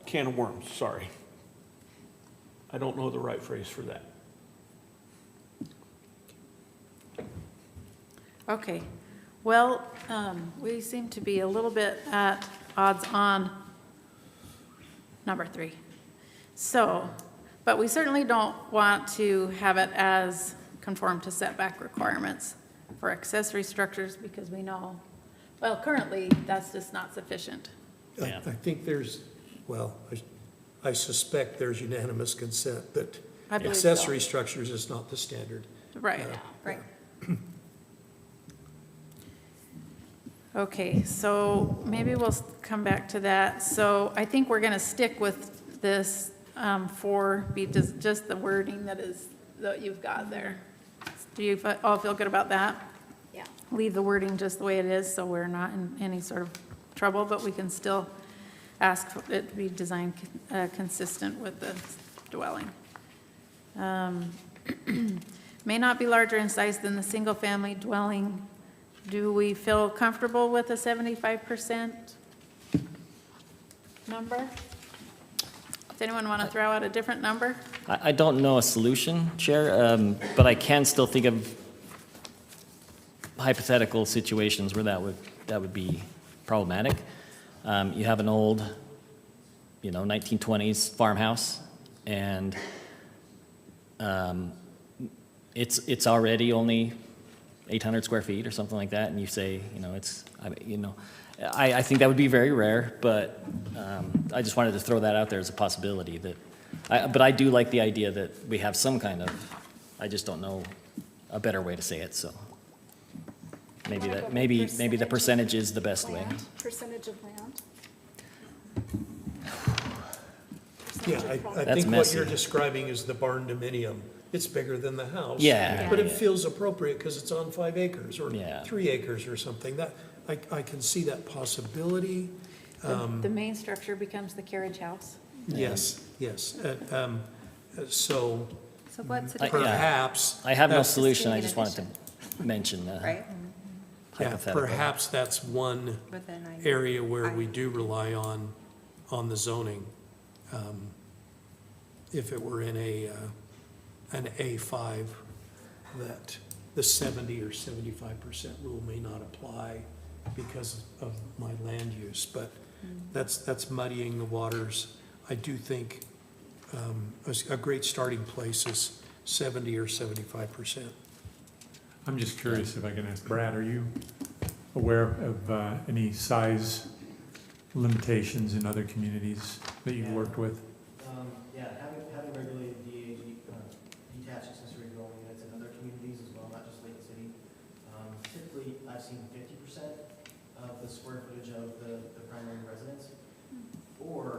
Can of worms, sorry. I don't know the right phrase for that. Okay, well, we seem to be a little bit at odds on number 3. So, but we certainly don't want to have it as conform to setback requirements for accessory structures, because we know, well, currently, that's just not sufficient. Yeah. I think I suspect there's unanimous consent that I believe accessory structures is not the standard. Right. Right. Okay, so maybe we'll come back to that. So I think we're going to stick with this just the wording that you've got there. Do you all feel good about that? Yeah. Leave the wording just the way it is, so we're not in any sort of trouble, but we can still ask for it to be designed consistent with the dwelling. May not be larger in size than the single-family dwelling. Do we feel comfortable with a 75% number? Does anyone want to throw out a different number? I don't know a solution, Chair, but I can still think of hypothetical situations where that would be problematic. You have an old, 1920s farmhouse, and it's already only 800 square feet or something like that, and you say, I think that would be very rare, but I just wanted to throw that out there as a possibility. But I do like the idea that we have some kind of, I just don't know a better way to say it, so maybe the percentage is the best way. Percentage of land? Yeah, I That's think what messy. you're describing is the barn dominium. It's bigger than the house. Yeah. But it feels appropriate because it's on 5 acres or Yeah. 3 acres or something. That, I can see that possibility. The main structure becomes the carriage house. Yes. So So what's the I- difference? perhaps. I have no that's- solution, I being just an wanted to mention right? Yeah, hypothetical. perhaps that's one Within I- area where we do rely on the zoning. If it were in an A5, that the 70 or 75% rule may not apply because of my land use, but that's muddying the waters. I do think a great starting place is 70 or 75%. I'm just curious if I can ask Brad, are you aware of any size limitations in other communities that you've worked with? Yeah, having regulated detached accessory dwelling units in other communities as well, not just Lake City. Typically, I've seen 50% of the square footage of the primary residence, or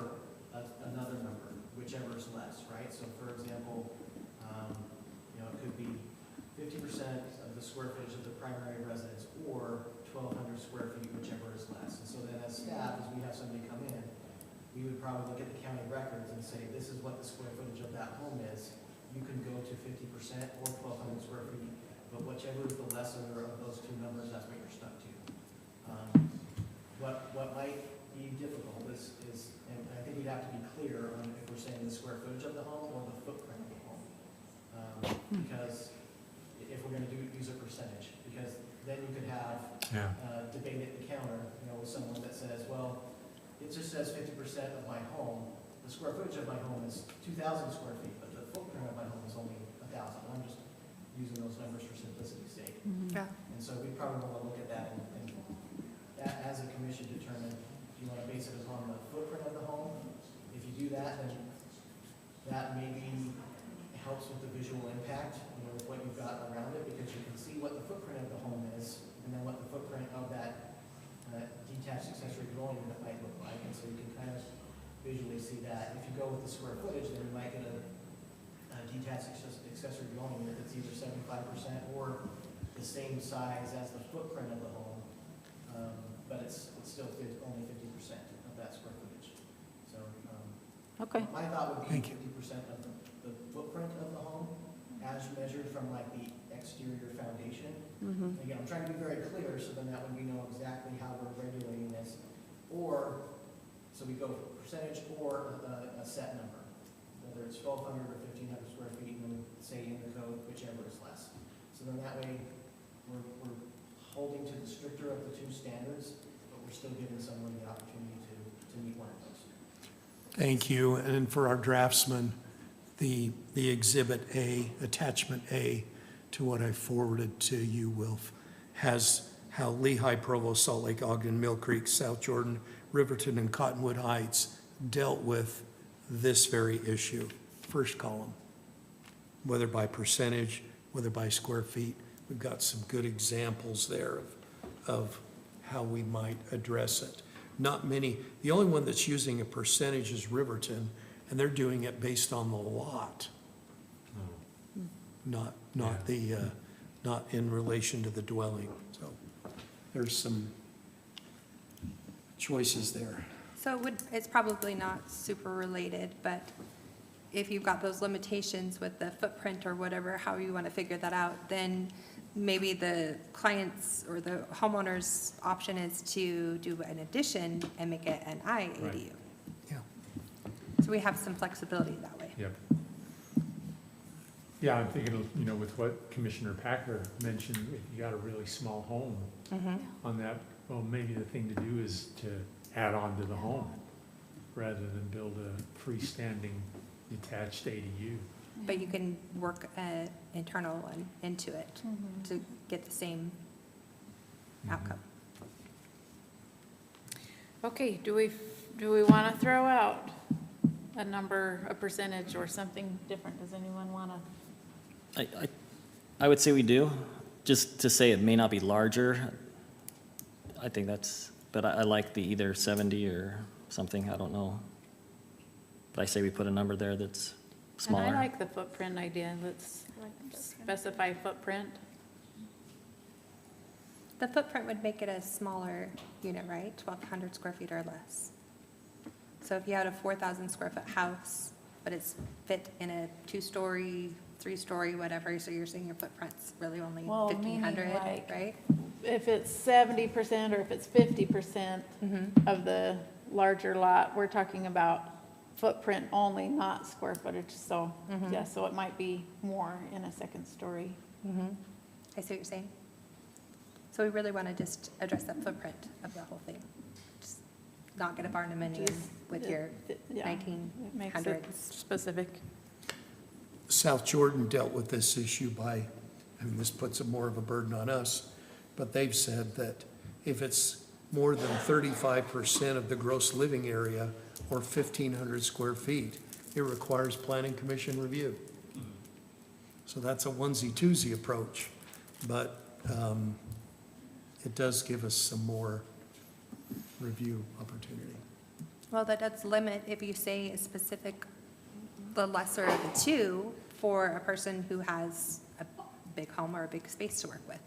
another number, whichever is less, right? So for example, it could be 50% of the square footage of the primary residence, or 1,200 square feet, whichever is less. And so then as staff, as we have somebody come in, we would probably look at the county records and say, this is what the square footage of that home is. You can go to 50% or 1,200 square feet, but whichever is the lesser of those two numbers, that's what you're stuck to. What might be difficult is, and I think we'd have to be clear on if we're saying the square footage of the home or the footprint of the home. Because if we're gonna use a percentage, because then you could have debate at the counter, with someone that says, well, it just says 50% of my home. The square footage of my home is 2,000 square feet, but the footprint of my home is only 1,000. I'm just using those numbers for simplicity's sake. Yeah. And so we probably want to look at that and as a commission determine, do you want to base it upon the footprint of the home? If you do that, then that maybe helps with the visual impact, with what you've got around it, because you can see what the footprint of the home is, and then what the footprint of that detached accessory dwelling unit might look like, and so you can kind of visually see that. If you go with the square footage, then you might get a detached accessory dwelling unit that's either 75% or the same size as the footprint of the home, but it's still only 50% of that square footage. So Okay. my thought would be 50% of the footprint of the home as measured from like the exterior foundation. Again, I'm trying to be very clear so then that way we know exactly how we're regulating this. Or, so we go for percentage or a set number, whether it's 1,200 or 1,500 square feet, and then say in the code, whichever is less. So then that way we're holding to the stricter of the two standards, but we're still giving someone the opportunity to meet one of those. Thank you. And for our draftsman, the Exhibit A, Attachment A, to what I forwarded to you, Wilf, has how Lehigh, Provo, Salt Lake, Ogden, Mill Creek, South Jordan, Riverton, and Cottonwood Heights dealt with this very issue. First column, whether by percentage, whether by square feet. We've got some good examples there of how we might address it. Not many, the only one that's using a percentage is Riverton, and they're doing it based on the lot. Not in relation to the dwelling. So there's some choices there. So it's probably not super related, but if you've got those limitations with the footprint or whatever, how you want to figure that out, then maybe the client's or the homeowner's option is to do an addition and make it an IADU. Right. Yeah. So we have some flexibility that way. Yep. Yeah, I'm thinking, with what Commissioner Packer mentioned, if you got a really small home on that, well, maybe the thing to do is to add on to the home rather than build a freestanding detached ADU. But you can work an internal one into it to get the same outcome. Okay, do we want to throw out a number, a percentage, or something different? Does anyone want to? I would say we do, just to say it may not be larger. I think but I like the either 70 or something, I don't know. But I say we put a number there that's smaller. And I like the footprint idea. Let's specify footprint. The footprint would make it a smaller unit, right? 1,200 square feet or less. So if you had a 4,000 square foot house, but it's fit in a 2-story three-story, whatever, so you're saying your footprint's really only Well, 1,500, meaning like- right? If it's 70% or if it's 50% of the larger lot, we're talking about footprint only, not square footage. So, yeah, so it might be more in a second story. I see what you're saying. So we really want to just address the footprint of the whole thing. Just not get a barnuminium Just- with your Yeah, it makes it 1900s. specific. South Jordan dealt with this issue by, I mean, this puts more of a burden on us, but they've said that if it's more than 35% of the gross living area or 1,500 square feet, it requires planning commission review. So that's a onesie-twosie approach, but it does give us some more review opportunity. Well, that does limit, if you say a specific, the lesser of the two, for a person who has a big home or a big space to work with.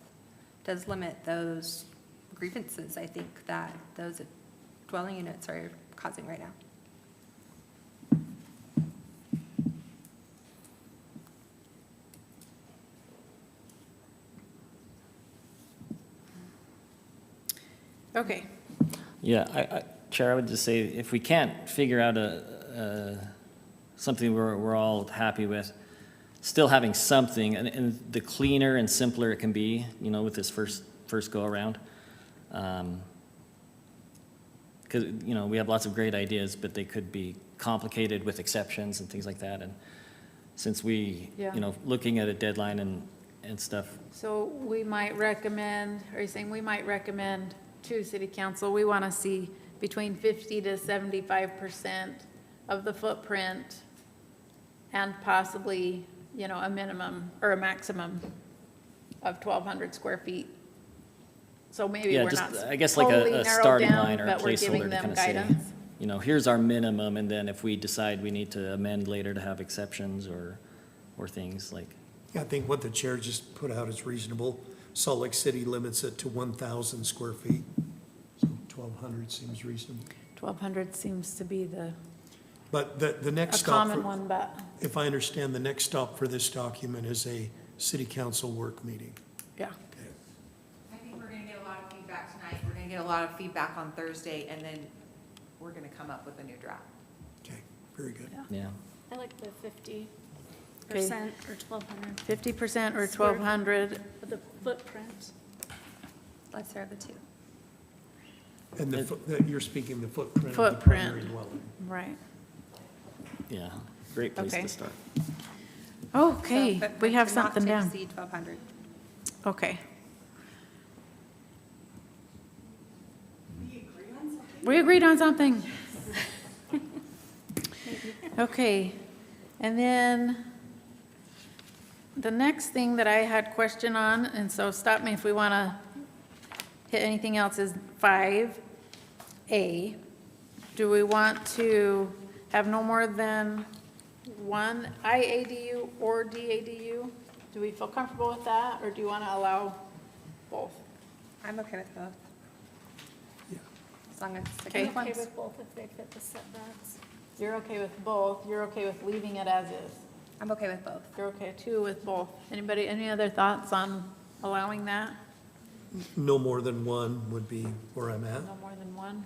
Does limit those grievances, I think, that those dwelling units are causing right now. Okay. Yeah, Chair, I would just say, if we can't figure out something we're all happy with, still having something, and the cleaner and simpler it can be, with this first go-around. Because, we have lots of great ideas, but they could be complicated with exceptions and things like that. And since we, Yeah. Looking at a deadline and stuff, So we might recommend, are you saying we might recommend to city council, we want to see between 50 to 75% of the footprint and possibly, a minimum or a maximum of 1,200 square feet. So maybe yeah, we're just, not I guess like totally a narrowed starting down, line or a but we're giving placeholder to them kind of say, guidance. here's our minimum, and then if we decide we need to amend later to have exceptions or things like, Yeah, I think what the chair just put out is reasonable. Salt Lake City limits it to 1,000 square feet, so 1,200 seems reasonable. 1,200 seems to be But the next a stop, common one, but, if I understand, the next stop for this document is a city council work meeting. yeah. Okay. I think we're gonna get a lot of feedback tonight, we're gonna get a lot of feedback on Thursday, and then we're gonna come up with a new draft. Okay, very good. yeah. I like the 50% or 1,200 50% or Square- 1,200, of the footprint. Lesser of the two. And you're speaking the footprint of the Footprint. primary dwelling. right. Yeah, great place Okay. to start. Okay, So, we have not something to down. exceed 1,200. Okay. We agreed on something. Okay, and then the next thing that I had question on, and so stop me if we want to hit anything else, is 5A. Do we want to have no more than one IADU or DADU? Do we feel comfortable with that, or do you want to allow both? I'm okay with both. Yeah. As long as it's the Okay. good I'm okay ones. with both if they fit the setbacks. You're okay with both, you're okay with leaving it as is. I'm okay with both. You're okay too with both. Anybody, any other thoughts on allowing that? No more than one would be where I'm at. No more than one?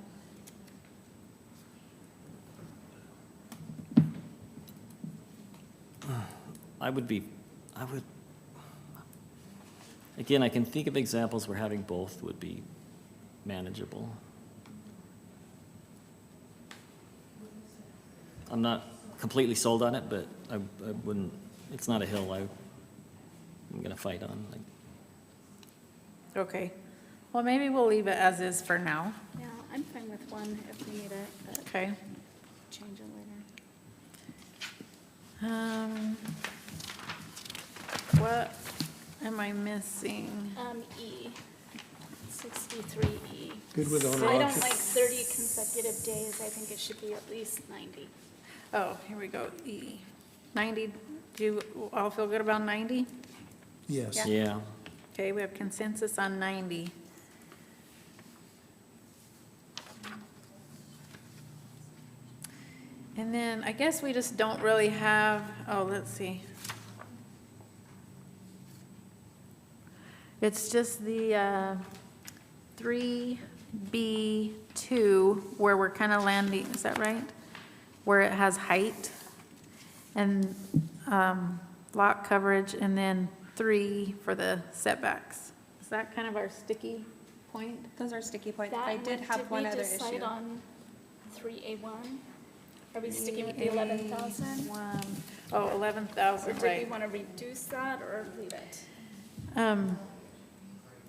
I would, again, I can think of examples where having both would be manageable. I'm not completely sold on it, but I wouldn't, it's not a hill I'm gonna fight on. Like, Okay. Well, maybe we'll leave it as is for now. Yeah, I'm fine with one if we need it, but Okay. change it later. What am I missing? E, 63E. Good with owner I don't occup- like 30 consecutive days, I think it should be at least 90. Oh, here we go, E. 90, do you all feel good about 90? Yes. yeah, Okay, we have consensus on 90. And then I guess we just don't really have, oh, let's see. It's just the 3B2 where we're kind of landing, is that right? Where it has height and lot coverage, and then 3 for the setbacks. Is that kind of our sticky point? Those are sticky points. That I did have one other Did we decide issue. on 3A1? Are we sticking with the 11,000? Oh, 11,000, Or do we right. want to reduce that or leave it?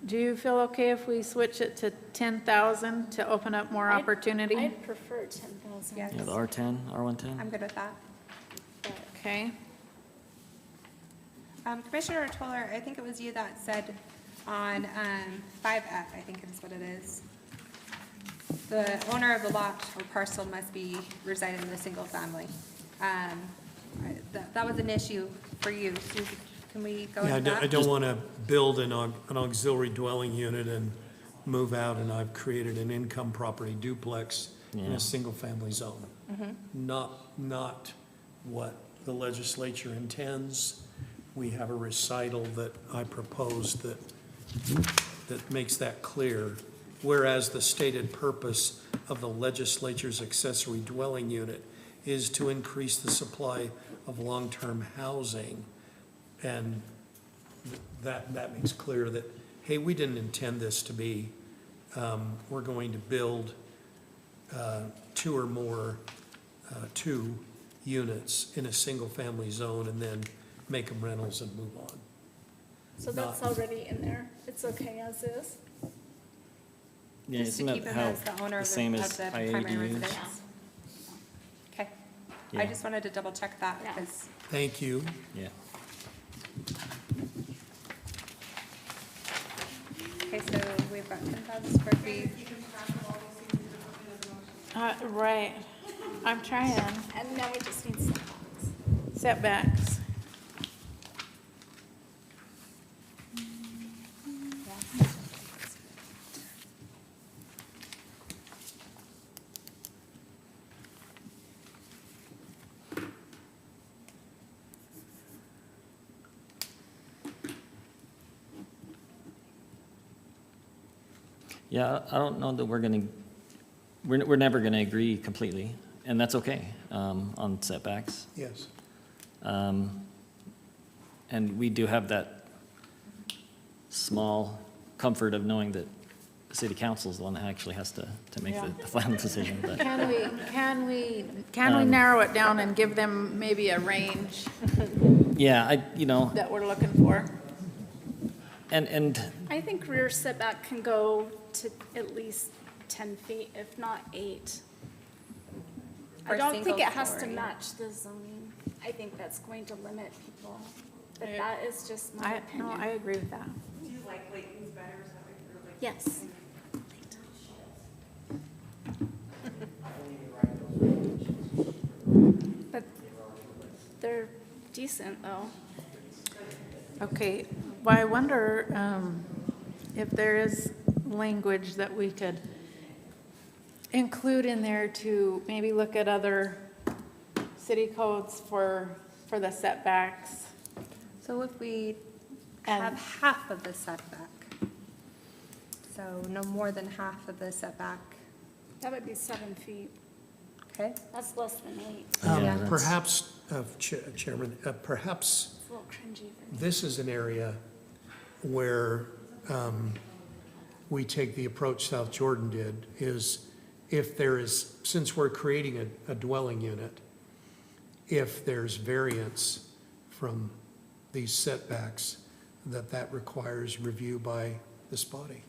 Do you feel okay if we switch it to 10,000 to open up more opportunity? I'd prefer 10,000. Yes. Yeah, the R10, R110? I'm good with that. Okay. Commissioner Toller, I think it was you that said on 5F, I think is what it is, the owner of the lot or parcel must be residing in a single family. That was an issue for you. So can we go Yeah, into that? I don't want to build an auxiliary dwelling unit and move out, and I've created an income property duplex in Yeah. a single-family zone. Not what the legislature intends. We have a recital that I proposed that makes that clear. Whereas the stated purpose of the legislature's accessory dwelling unit is to increase the supply of long-term housing. And that makes clear that, hey, we didn't intend this to be, we're going to build 2 or more, 2 units in a single-family zone and then make them rentals and move on. So that's already in there. It's okay as is. Yeah, Just to isn't keep that him how as the owner the of same the as primary IADUs? residence. Okay. Yeah. I just wanted to double check that because Thank you. Yeah. okay, so we've got 10,000 square feet. Right. I'm trying. And now we just need setbacks. Setbacks. Yeah, I don't know that we're never gonna agree completely, and that's okay, on setbacks. Yes. And we do have that small comfort of knowing that the city council is the one that actually has to make the final decision, but. Can we narrow it down and give them maybe a range Yeah, that we're looking for? and I think rear setback can go to at least 10 feet, if not 8. I For don't think single it has to story. match the zoning. I think that's going to limit people. But that is just my opinion. I agree with that. Do you like Layton's better, is that what you're like? Yes. But they're decent, though. Okay, well, I wonder if there is language that we could include in there to maybe look at other city codes for the setbacks. So if we And- have half of the setback, so no more than half of the setback, That would be 7 feet. okay? That's less than 8. Yeah, that's- Perhaps, Chairman, perhaps It's a little cringy. this is an area where we take the approach South Jordan did, is if there is, since we're creating a dwelling unit, if there's variance from these setbacks, that requires review by this body.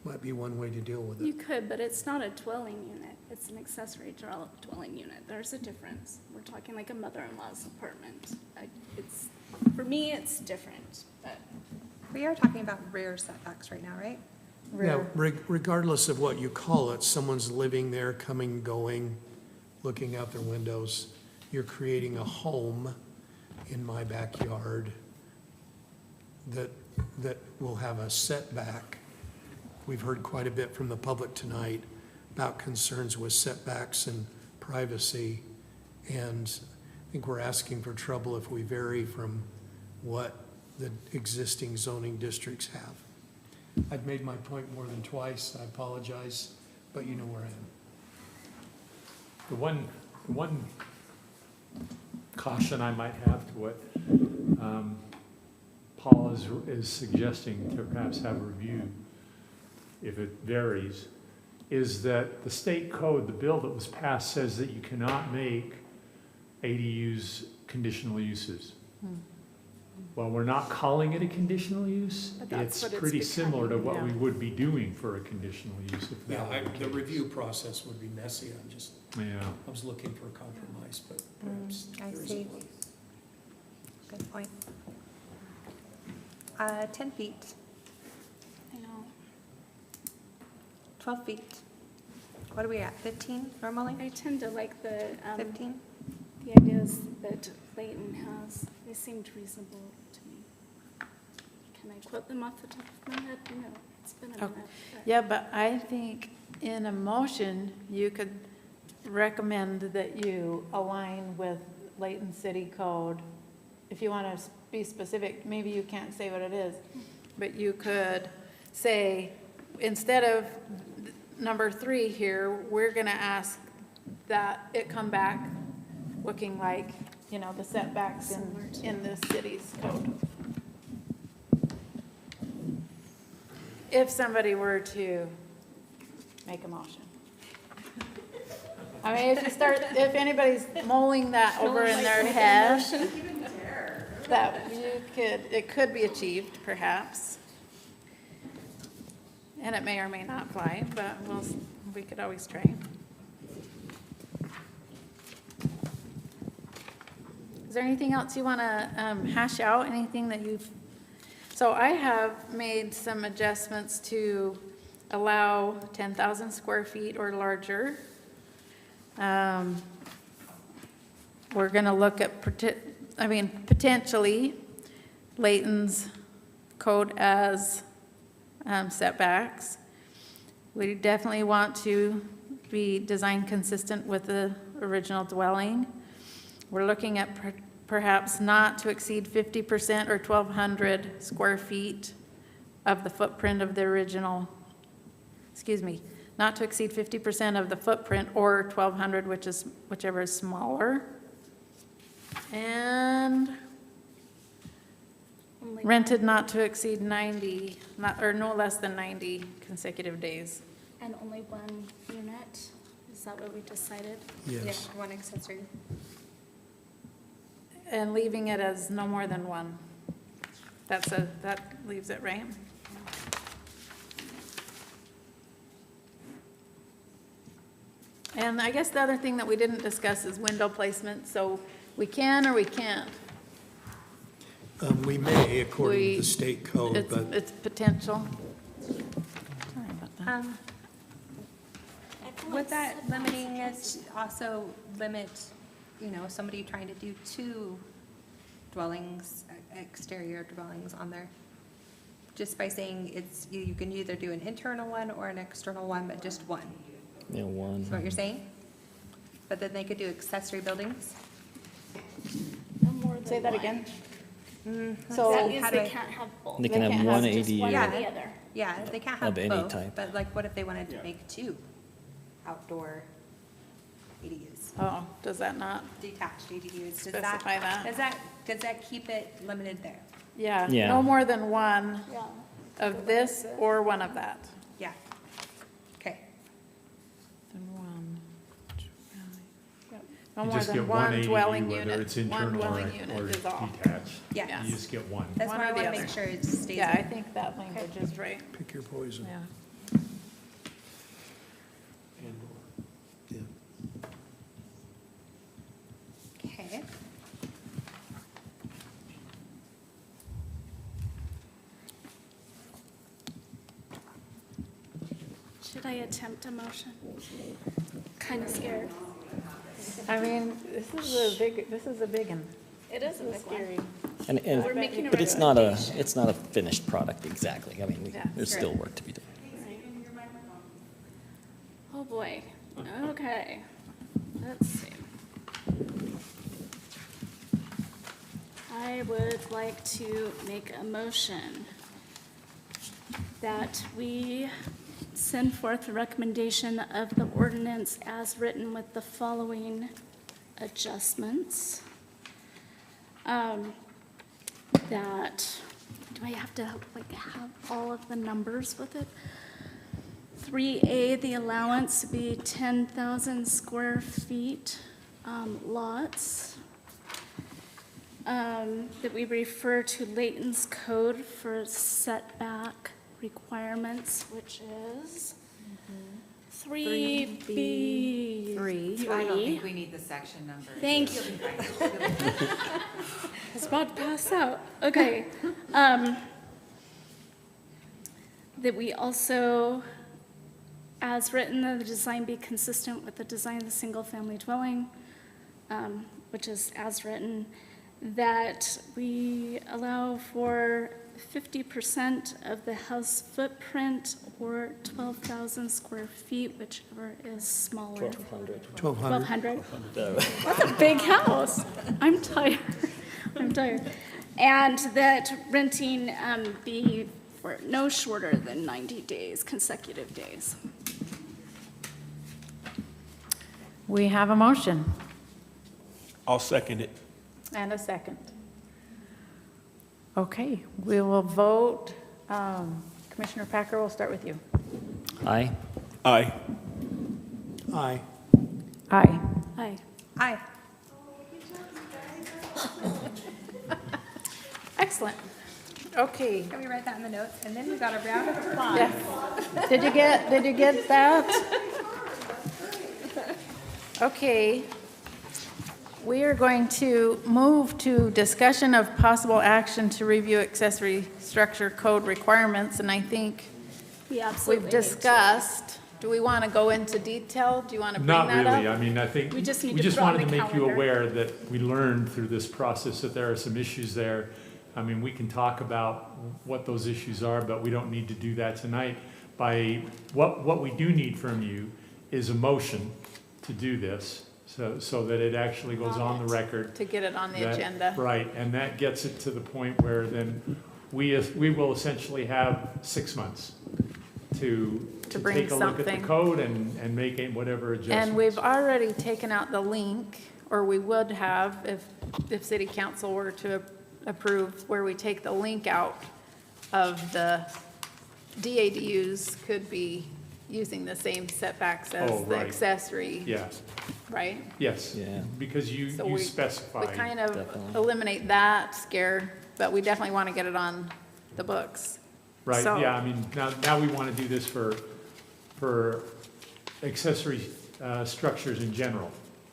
Might be one way to deal with You it. could, but it's not a dwelling unit. It's an accessory dwelling unit. There's a difference. We're talking like a mother-in-law's apartment. For me, it's different, but. We are talking about rear setbacks right now, right? Yeah, regardless of what you call it, someone's living there, coming, going, looking out their windows. You're creating a home in my backyard that will have a setback. We've heard quite a bit from the public tonight about concerns with setbacks and privacy. And I think we're asking for trouble if we vary from what the existing zoning districts have. I've made my point more than twice, I apologize, but you know where I am. The one caution I might have to what Paul is suggesting to perhaps have a review, if it varies, is that the state code, the bill that was passed, says that you cannot make ADUs conditional uses. Well, we're not calling it a conditional use. But that's It's what it's pretty similar to becoming, what we yeah. would be doing for a conditional use if Yeah, that were the the case. review process would be messy, Yeah. I was looking for a compromise, but perhaps I there see. isn't one. Good point. 10 feet, I know. 12 feet. What are we at, 15 normally? I tend to like the 15? ideas that Clayton has. They seemed reasonable to me. Can I quote them off the top of my head? No, it's been a Oh, minute. but- Yeah, but I think in a motion, you could recommend that you align with Layton City Code. If you want to be specific, maybe you can't say what it is, but you could say, instead of number 3 here, we're going to ask that it come back looking like, you know, the setbacks in the city's code. If somebody were to make a motion. I mean, if anybody's mulling that over in their head, that it could be achieved perhaps. And it may or may not fly, but we could always try. Is there anything else you want to hash out? Anything that so I have made some adjustments to allow 10,000 square feet or larger. We're going to look at, potentially Layton's code as setbacks. We definitely want to be design consistent with the original dwelling. We're looking at perhaps not to exceed 50% or 1,200 square feet of the footprint of the original, not to exceed 50% of the footprint or 1,200, whichever is smaller. And rented not to exceed 90, or no less than 90 consecutive days. And only one unit? Is that what we decided? Yeah, Yes. one accessory. And leaving it as no more than one. That leaves it, right? And I guess the other thing that we didn't discuss is window placement, so we can or we can't. We may, according to the state code, but It's potential. Sorry about that. Would that limiting it also limit, somebody trying to do 2 dwellings, exterior dwellings on there? Just by saying you can either do an internal one or an external one, but just one. Yeah, one. Is what you're saying? But then they could do accessory buildings? No more than Say that one. again. So that How means do they I- can't have both. They can have can't one have Just one ADU. or the other. Yeah, they can't have Of any both, type. but like what if they wanted to make 2 outdoor ADUs? Oh, does that not? Detached ADUs, Specify that. Does that keep it limited there? Yeah, Yeah. no more than one Yeah. of this or one of that. Yeah. Okay. Then one. No You more just than get one one ADU, dwelling whether unit. it's One internal dwelling or unit is all. detached. Yeah. You just get one. That's One why I or the want to other. make sure it stays. Yeah, I in. think that language is right. pick your poison. Yeah. Yeah. Okay. Should I attempt a motion? Kind of scared. I mean, this is a big one. It is a This is big one. scary. We're making a But it's not recommendation. a finished product exactly. I mean, Yeah. there's still work to be done. Oh, boy. Okay. Let's see. I I would like to make a motion that we send forth a recommendation of the ordinance as written with the following adjustments. That, do I have to have all of the numbers with it? 3A, the allowance to be 10,000 square feet lots. That we refer to Layton's code for setback requirements, which is 3B. I don't think we need the section number. Thank you. I was about to pass out. Okay. That we also, as written, that the design be consistent with the design of the single-family dwelling, which is as written, that we allow for 50% of the house footprint or 12,000 square feet, whichever is smaller. 1,200. That's a big house. I'm tired. And that renting be for no shorter than 90 days, consecutive days. We have a motion I'll second it. and a second. Okay, we will vote. Commissioner Packer, we'll start with you. Aye. Aye. Aye. Aye. Aye. Aye. Excellent. Okay. Can we write that in the notes? And then we got a round of applause. Yes. Did you get that? Okay. We are going to move to discussion of possible action to review accessory structure code requirements, and I think We absolutely we've need to. discussed. Do we want to go into detail? Do you want to bring Not that up? really. I mean, I think We just need we to just put it on wanted to the make you calendar. aware that we learned through this process that there are some issues there. I mean, we can talk about what those issues are, but we don't need to do that tonight. What we do need from you is a motion to do this, so that it actually goes on the record. To get it on the That- agenda. Right, and that gets it to the point where then we will essentially have 6 months to bring take a look at something. the code and make whatever adjustments. And we've already taken out the link, or we would have if city council were to approve, where we take the link out of the DADUs could be using the same setbacks Oh, as the right. accessory, Yeah, right? yes, Yeah. because you So you we specify. kind of Definitely. eliminate that scare, but we definitely want to get it on the books. Right, So- yeah, I mean, now we want to do this for accessory structures in general.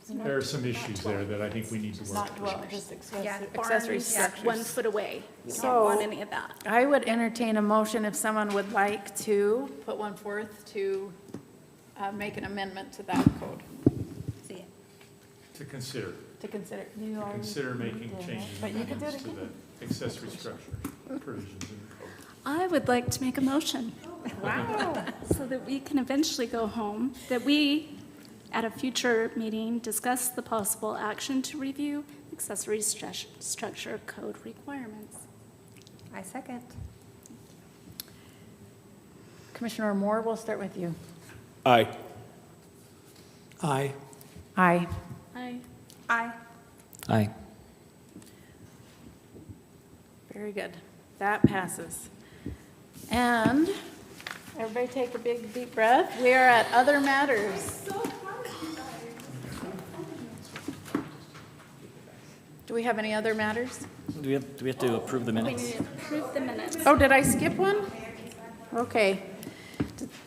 There are some issues there that I think we need to work Not through. dwell, just accessory Barns, structures. 1 foot away. We So- don't want any of that. I would entertain a motion if someone would like to put one forth to make an amendment to that code, See it. To consider, to consider. You already consider making did it, changes but and you could do it amendments to again. the accessory structure provisions in the code. I would like to make a motion. Wow. So that we can eventually go home, that we, at a future meeting, discuss the possible action to review accessory structure code requirements. I second. Commissioner Moore, we'll start with you. Aye. Aye. Aye. Aye. Aye. Aye. Very good. That passes. And everybody take a big, deep breath. We are at other matters. Do we have any other matters? Do we have to approve the We minutes? need to approve the minutes. Oh, did I skip one? Okay.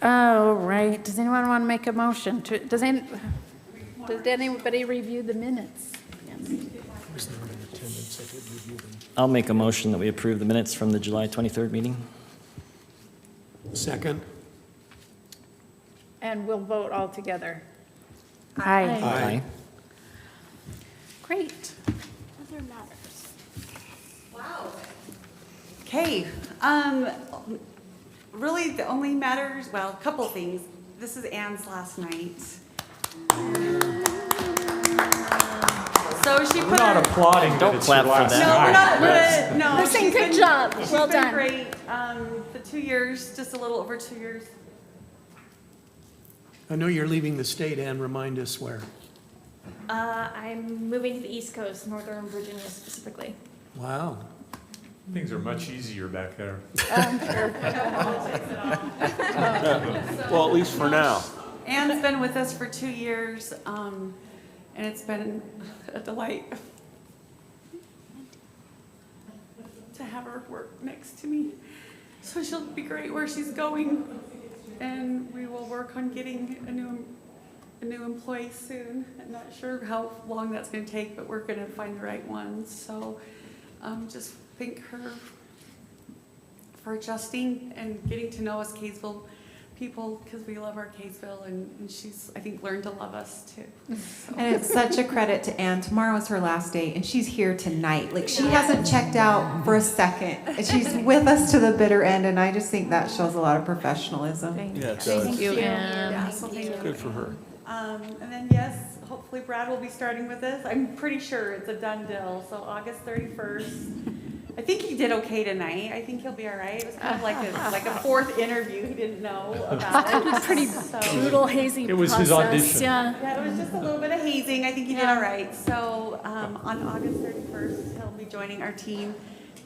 Oh, right. Does anyone want to make a motion to, does anybody review the minutes? I'll make a motion that we approve the minutes from the July 23rd meeting. Second. And we'll vote all together. Aye. Aye. Great. Other matters. Okay, really the only matters, well, a couple things. This is Anne's last night. So So she We're put not her. applauding that Don't it's clap your for last that. No, we're night. not, no. Listen, she's good been- job. She's Well been done. great, the 2 years, just a little over 2 years. I know you're leaving the state, Ann, remind us where. I'm moving to the East Coast, Northern Virginia specifically. Wow. Things are much easier back there. Well, at least for now. Anne's been with us for 2 years, and it's been a delight to have her work next to me. So she'll be great where she's going, and we will work on getting a new employee soon. I'm not sure how long that's going to take, but we're going to find the right one. So just thank her for adjusting and getting to know us Kaysville people, because we love our Kaysville, and she's, I think, learned to love us too. So. And it's such a credit to Anne. Tomorrow is her last day, and she's here tonight. Like, she hasn't checked out for a second. And she's with us to the bitter end, and I just think that shows a lot of professionalism. Yeah, it does. Thank you, Anne. Yeah, so thank you. Good for her. And then, yes, hopefully Brad will be starting with us. I'm pretty sure it's a done deal, so August 31st. I think he did okay tonight. I think he'll be all right. It was kind of like a fourth interview. He didn't know about it. Pretty So- brutal hazing It was process. his audition. Yeah. Yeah, it was just a little bit of hazing. I think he did all right. So on August 31st, he'll be joining our team,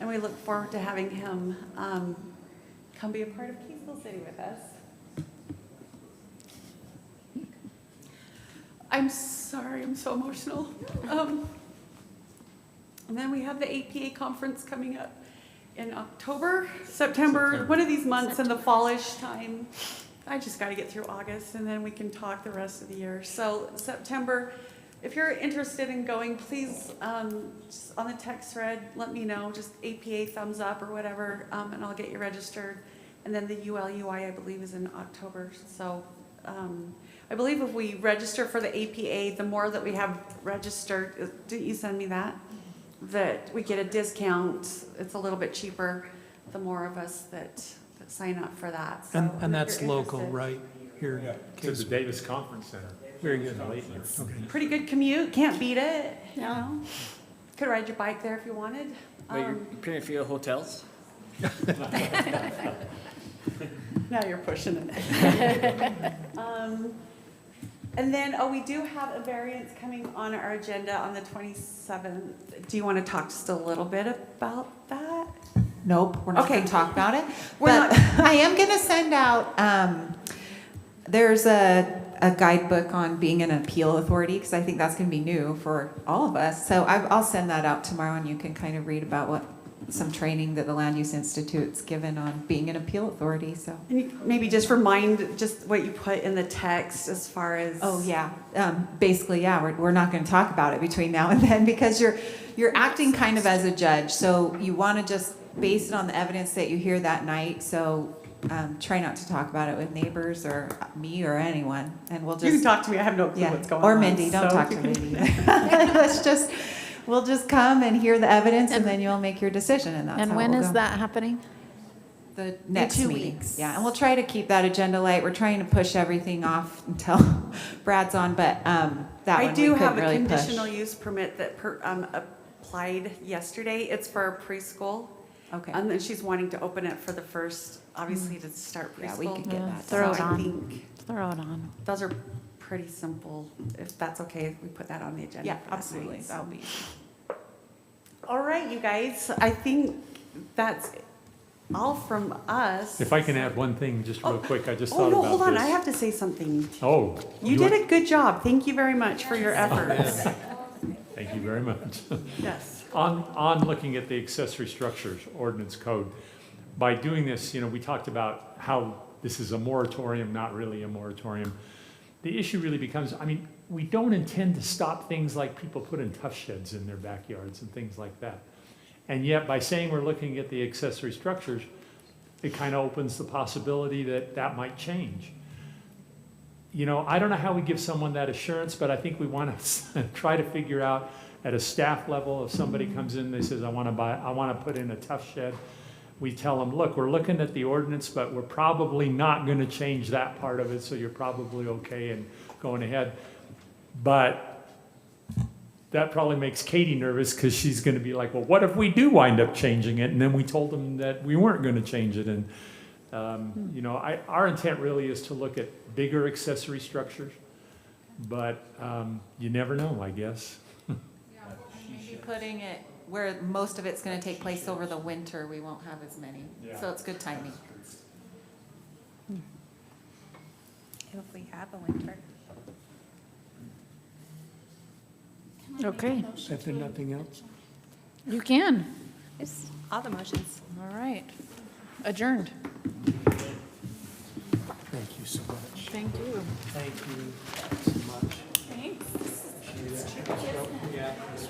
and we look forward to having him come be a part of Kaysville City with us. I'm sorry, I'm so emotional. And then we have the APA conference coming up in September, one of these months in the fallish time. I just got to get through August, and then we can talk the rest of the year. So September, if you're interested in going, please, just on the text thread, let me know, just APA thumbs up or whatever, and I'll get you registered. And then the ULUI, I believe, is in October. So I believe if we register for the APA, the more that we have registered, didn't you send me that? That we get a discount, it's a little bit cheaper, the more of us that sign up for that. So if And that's you're local, interested. right? Here. To the Davis Conference Center. Very good. Okay. Pretty good commute, can't beat it, you Yeah. know? Could ride your bike there if you wanted. Wait, you're paying for your hotels? Now you're pushing it. And then, we do have a variance coming on our agenda on the 27th. Do you want to talk just a little bit about that? Nope, we're not Okay. going to talk about it. We're But not- I am going to send out, there's a guidebook on being an appeal authority, because I think that's going to be new for all of us. So I'll send that out tomorrow, and you can kind of read about some training that the Land Use Institute's given on being an appeal authority, so. And you maybe just remind just what you put in the text as far as. Oh, yeah. Basically, yeah, we're not going to talk about it between now and then, because you're acting kind of as a judge. So you want to just base it on the evidence that you hear that night. So try not to talk about it with neighbors or me or anyone. And we'll just. You can talk to me, I have no clue Yeah, what's going or on. Mindy, don't so talk you to can- Mindy. We'll just come and hear the evidence, and then you'll make your decision, and that's And how when we'll is go. that happening? The next 2 meeting. weeks. Yeah, and we'll try to keep that agenda light. We're trying to push everything off until Brad's on, but that I one do we have couldn't a really push. conditional use permit that applied yesterday. It's for a preschool. Okay. And then she's wanting to open it for the first, obviously, to start preschool. Yeah, we could get that Throw So it I on. think Throw it on. those are pretty simple, if that's okay, if we put that on the agenda. Yeah, for that absolutely. night. That'll be. All right, you guys, I think that's all from us. If I can add one thing just real quick, I just Oh, thought no, about hold on, this. I have to say something. Oh. You did a good job. Thank you very much for your efforts. Thank you very much. Yes. On looking at the accessory structures ordinance code, by doing this, we talked about how this is a moratorium, not really a moratorium. The issue really becomes, we don't intend to stop things like people putting tough sheds in their backyards and things like that. And yet, by saying we're looking at the accessory structures, it kind of opens the possibility that that might change. I don't know how we give someone that assurance, but I think we want to try to figure out at a staff level, if somebody comes in, they says, I want to put in a tough shed. We tell them, look, we're looking at the ordinance, but we're probably not going to change that part of it, so you're probably okay and going ahead. But that probably makes Katie nervous because she's going to be like, well, what if we do wind up changing it? And then we told them that we weren't going to change it. And, you know, our intent really is to look at bigger accessory structures, but you never know, I guess. Maybe putting it where most of it's gonna take place over the winter, we won't have as many. Yeah. So it's good timing. If we have a winter. Okay, If there's nothing else? you can. Yes, all the motions. All right. Adjourned. Thank you so much. Thank you. Thank you so much. Thanks. Yeah.